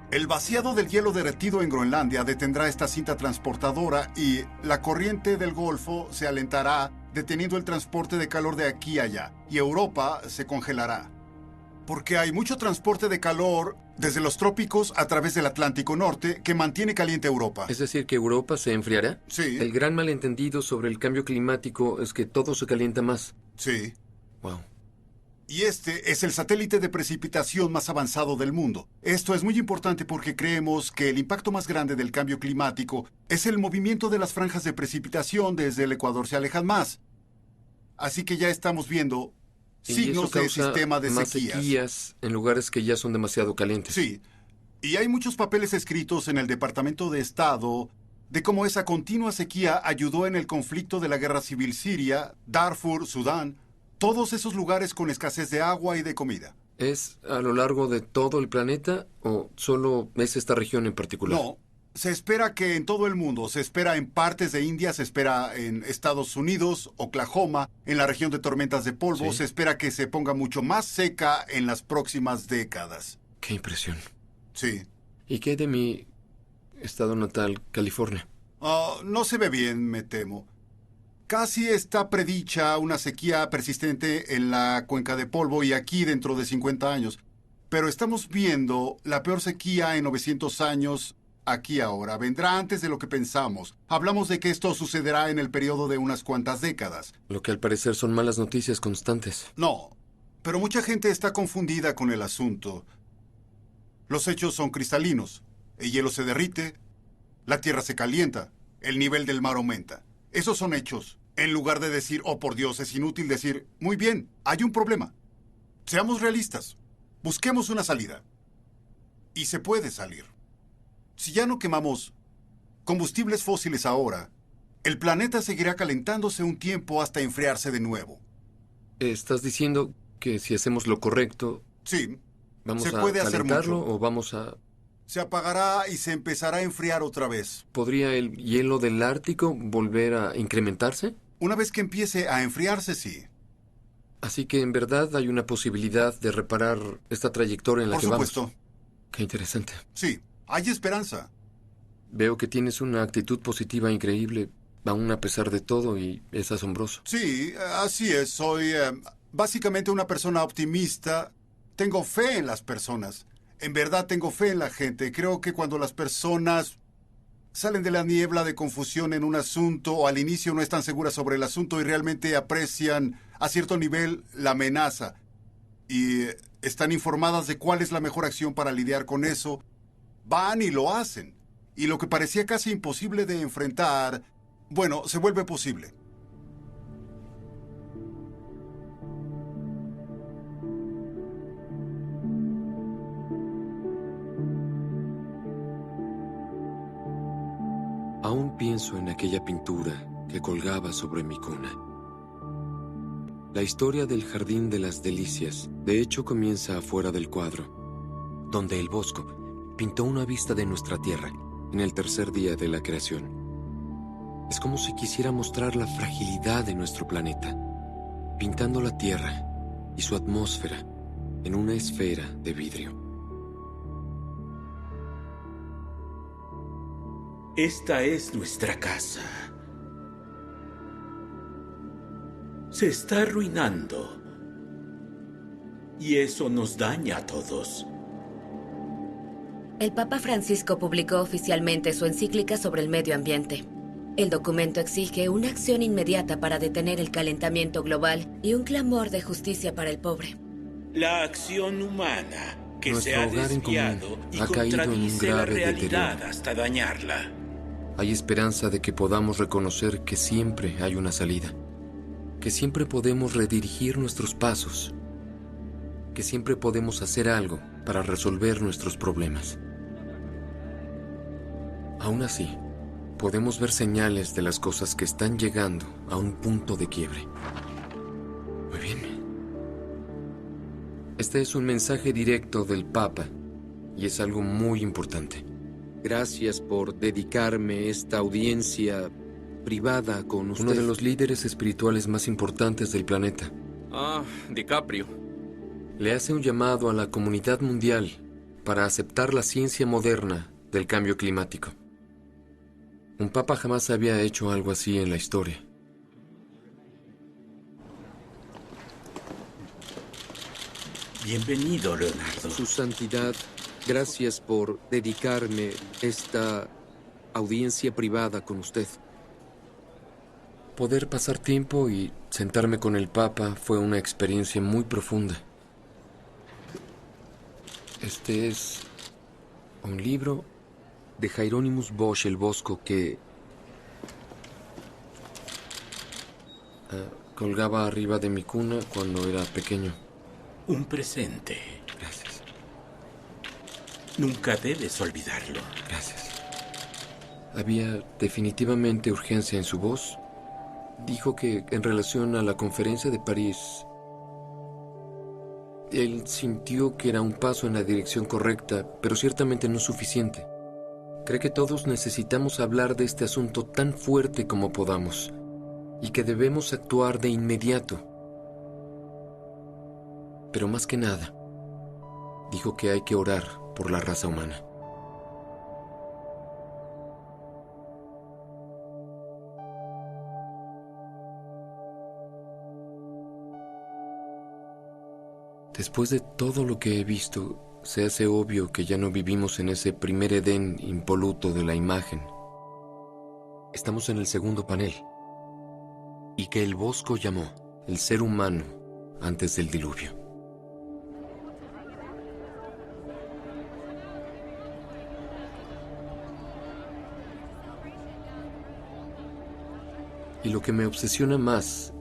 El vaciado del hielo derretido en Groenlandia detendrá esta cinta transportadora y la corriente del Golfo se alentará, deteniendo el transporte de calor de aquí a allá. Y Europa se congelará. Porque hay mucho transporte de calor desde los trópicos a través del Atlántico Norte que mantiene caliente Europa. ¿Es decir, que Europa se enfriará? Sí. El gran malentendido sobre el cambio climático es que todo se calienta más. Sí. Wow. Y este es el satélite de precipitación más avanzado del mundo. Esto es muy importante porque creemos que el impacto más grande del cambio climático es el movimiento de las franjas de precipitación desde el Ecuador se alejan más. Así que ya estamos viendo signos de sistema de más sequías en lugares que ya son demasiado calientes. Sí. Y hay muchos papeles escritos en el Departamento de Estado de cómo esa continua sequía ayudó en el conflicto de la guerra civil siria, Darfur, Sudán, todos esos lugares con escasez de agua y de comida. ¿Es a lo largo de todo el planeta o solo es esta región en particular? No, se espera que en todo el mundo, se espera en partes de India, se espera en Estados Unidos, Oklahoma, en la región de tormentas de polvo, ¿Sí? Se espera que se ponga mucho más seca en las próximas décadas. Qué impresión. Sí. ¿Y qué de mi estado natal, California? No se ve bien, me temo. Casi está predicha una sequía persistente en la cuenca de polvo y aquí dentro de 50 años. Pero estamos viendo la peor sequía en 900 años aquí ahora. Vendrá antes de lo que pensamos. Hablamos de que esto sucederá en el periodo de unas cuantas décadas. Lo que al parecer son malas noticias constantes. No, pero mucha gente está confundida con el asunto. Los hechos son cristalinos. El hielo se derrite, la tierra se calienta, el nivel del mar aumenta. Esos son hechos. En lugar de decir, oh por Dios, es inútil decir, muy bien, hay un problema. Seamos realistas. Busquemos una salida. Y se puede salir. Si ya no quemamos combustibles fósiles ahora, el planeta seguirá calentándose un tiempo hasta enfriarse de nuevo. ¿Estás diciendo que si hacemos lo correcto... Sí. ¿Vamos se a puede hacer calentarlo mucho. o vamos a...? Se apagará y se empezará a enfriar otra vez. ¿Podría el hielo del Ártico volver a incrementarse? Una vez que empiece a enfriarse, sí. Así que en verdad hay una posibilidad de reparar esta trayectoria en la que vamos. Por supuesto. Qué interesante. Sí, hay esperanza. Veo que tienes una actitud positiva increíble, aún a pesar de todo, y es asombroso. Sí, así es. Soy básicamente una persona optimista. Tengo fe en las personas. En verdad tengo fe en la gente. Creo que cuando las personas salen de la niebla de confusión en un asunto o al inicio no están seguras sobre el asunto y realmente aprecian a cierto nivel la amenaza y están informadas de cuál es la mejor acción para lidiar con eso, van y lo hacen. Y lo que parecía casi imposible de enfrentar, bueno, se vuelve posible. Aún pienso en aquella pintura que colgaba sobre mi cuna. La historia del Jardín de las Delicias, de hecho, comienza afuera del cuadro, donde el Bosco pintó una vista de nuestra tierra en el tercer día de la creación. Es como si quisiera mostrar la fragilidad de nuestro planeta, pintando la tierra y su atmósfera en una esfera de vidrio. Esta es nuestra casa. Se está arruinando. Y eso nos daña a todos. El Papa Francisco publicó oficialmente su encíclica sobre el medio ambiente. El documento exige una acción inmediata para detener el calentamiento global y un clamor de justicia para el pobre. La acción humana que Nuestro se ha hogar en desviado común y ha caído en un contradice la grave realidad deterioro. hasta dañarla. Hay esperanza de que podamos reconocer que siempre hay una salida, que siempre podemos redirigir nuestros pasos, que siempre podemos hacer algo para resolver nuestros problemas. Aún así, podemos ver señales de las cosas que están llegando a un punto de quiebre. Muy bien. Este es un mensaje directo del Papa y es algo muy importante. Gracias por dedicarme esta audiencia privada con usted. Uno de los líderes espirituales más importantes del planeta. DiCaprio. Le hace un llamado a la comunidad mundial para aceptar la ciencia moderna del cambio climático. Un papa jamás había hecho algo así en la historia. Bienvenido, Leonardo. Su Santidad, gracias por dedicarme esta audiencia privada con usted. Poder pasar tiempo y sentarme con el Papa fue una experiencia muy profunda. Este es un libro de Hieronymus Bosch el Bosco que colgaba arriba de mi cuna cuando era pequeño. Un presente. Gracias. Nunca debes olvidarlo. Gracias. Había definitivamente urgencia en su voz. Dijo que en relación a la conferencia de París Él sintió que era un paso en la dirección correcta, pero ciertamente no suficiente. Cree que todos necesitamos hablar de este asunto tan fuerte como podamos y que debemos actuar de inmediato. Pero más que nada, dijo que hay que orar por la raza humana. Después de todo lo que he visto, se hace obvio que ya no vivimos en ese primer Edén impoluto de la imagen. Estamos en el segundo panel. Y que el Bosco llamó el ser humano antes del diluvio. Y lo que me obsesiona más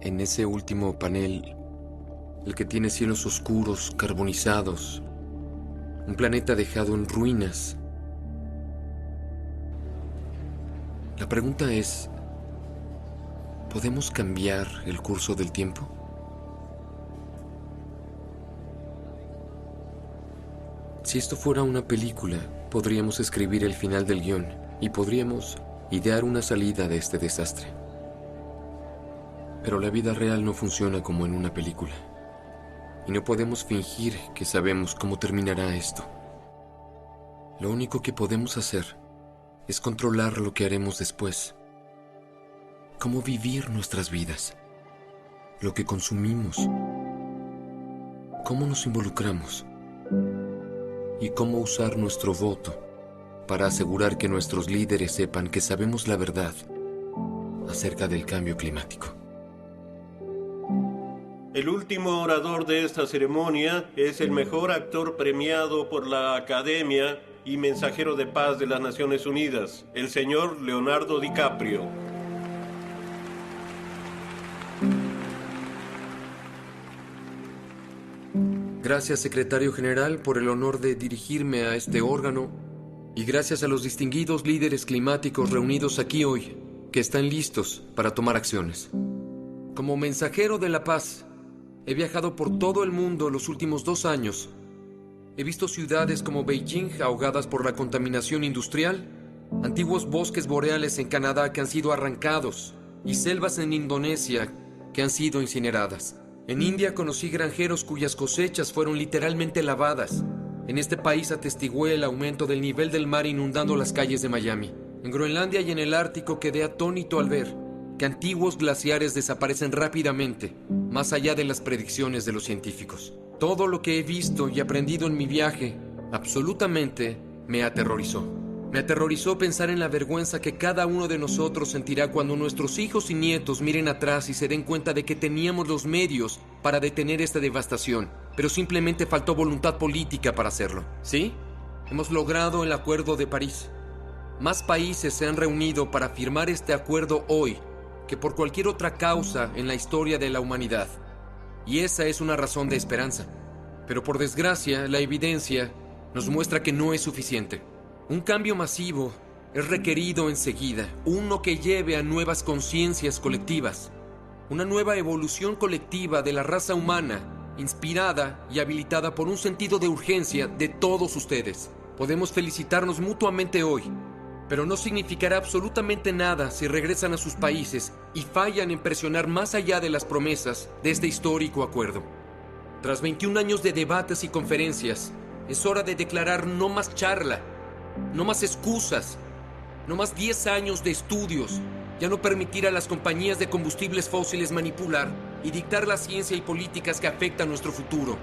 en ese último panel, el que tiene cielos oscuros, carbonizados, un planeta dejado en ruinas. La pregunta es, ¿podemos cambiar el curso del tiempo? Si esto fuera una película, podríamos escribir el final del guión y podríamos idear una salida de este desastre. Pero la vida real no funciona como en una película. Y no podemos fingir que sabemos cómo terminará esto. Lo único que podemos hacer es controlar lo que haremos después. Cómo vivir nuestras vidas. Lo que consumimos. Cómo nos involucramos. Y cómo usar nuestro voto para asegurar que nuestros líderes sepan que sabemos la verdad acerca del cambio climático. El último orador de esta ceremonia es el mejor actor premiado por la Academia y mensajero de paz de las Naciones Unidas, el señor Leonardo DiCaprio. Gracias, secretario general, por el honor de dirigirme a este órgano, y gracias a los distinguidos líderes climáticos reunidos aquí hoy, que están listos para tomar acciones. Como mensajero de la paz, he viajado por todo el mundo los últimos 2 años. He visto ciudades como Beijing ahogadas por la contaminación industrial, antiguos bosques boreales en Canadá que han sido arrancados y selvas en Indonesia que han sido incineradas. En India conocí granjeros cuyas cosechas fueron literalmente lavadas. En este país atestigué el aumento del nivel del mar inundando las calles de Miami. En Groenlandia y en el Ártico quedé atónito al ver que antiguos glaciares desaparecen rápidamente, más allá de las predicciones de los científicos. Todo lo que he visto y aprendido en mi viaje, absolutamente, me aterrorizó. Me aterrorizó pensar en la vergüenza que cada uno de nosotros sentirá cuando nuestros hijos y nietos miren atrás y se den cuenta de que teníamos los medios para detener esta devastación, pero simplemente faltó voluntad política para hacerlo. ¿Sí? Hemos logrado el Acuerdo de París. Más países se han reunido para firmar este acuerdo hoy que por cualquier otra causa en la historia de la humanidad. Y esa es una razón de esperanza. Pero por desgracia, la evidencia nos muestra que no es suficiente. Un cambio masivo es requerido enseguida, uno que lleve a nuevas conciencias colectivas, una nueva evolución colectiva de la raza humana, inspirada y habilitada por un sentido de urgencia de todos ustedes. Podemos felicitarnos mutuamente hoy, pero no significará absolutamente nada si regresan a sus países y fallan en presionar más allá de las promesas de este histórico acuerdo. Tras 21 años de debates y conferencias, es hora de declarar no más charla, no más excusas, no más 10 años de estudios, ya no permitir a las compañías de combustibles fósiles manipular y dictar la ciencia y políticas que afectan nuestro futuro.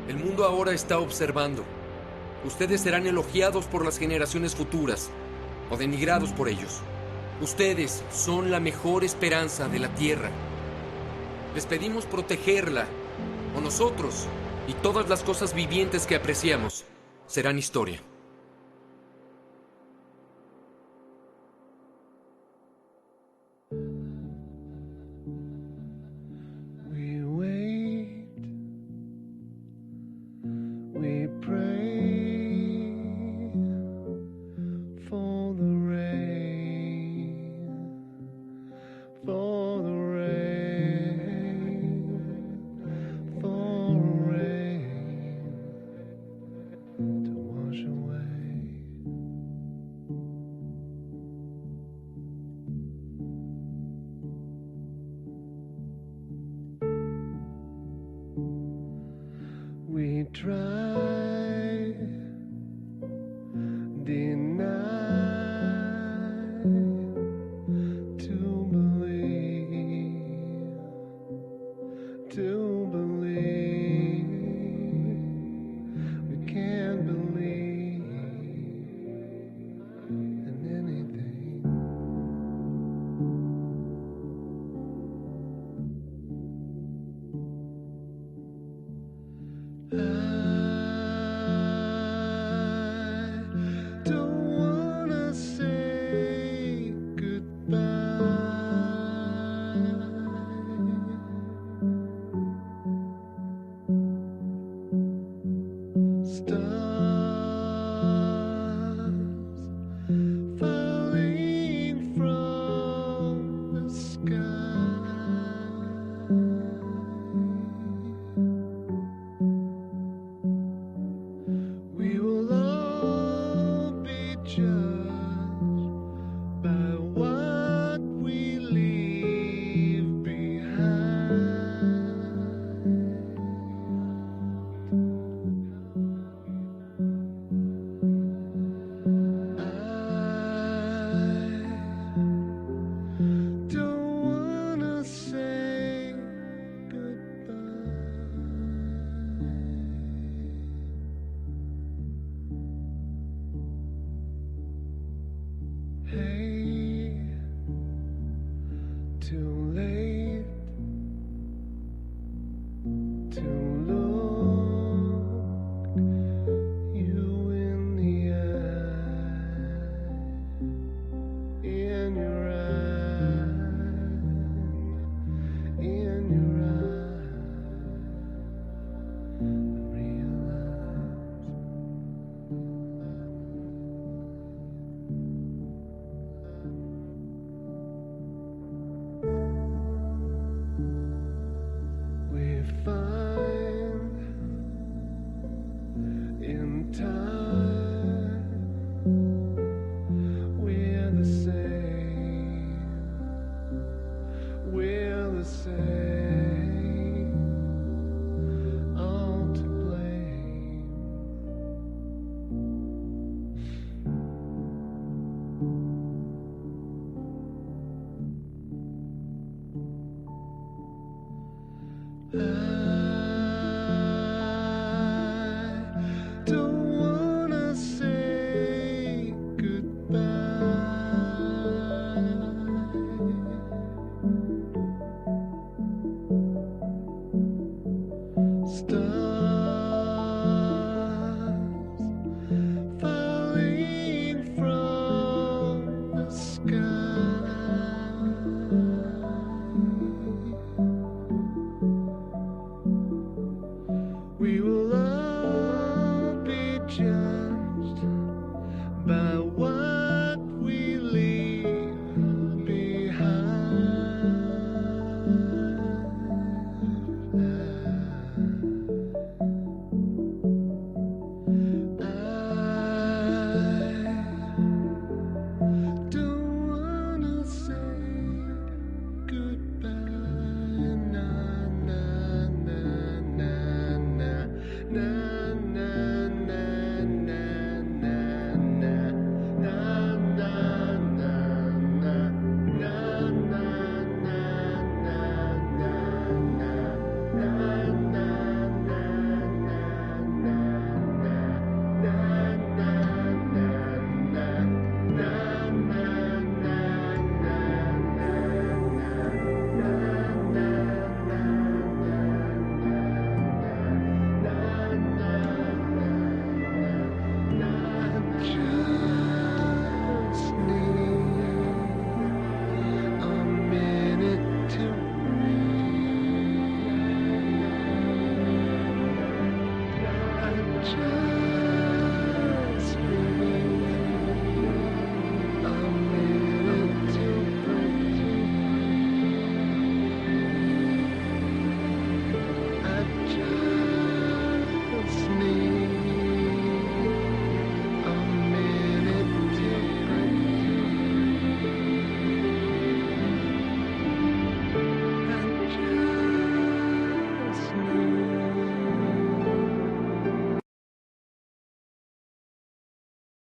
El mundo ahora está observando. Ustedes serán elogiados por las generaciones futuras o denigrados por ellos. Ustedes son la mejor esperanza de la Tierra. Les pedimos protegerla, o nosotros y todas las cosas vivientes que apreciamos serán historia.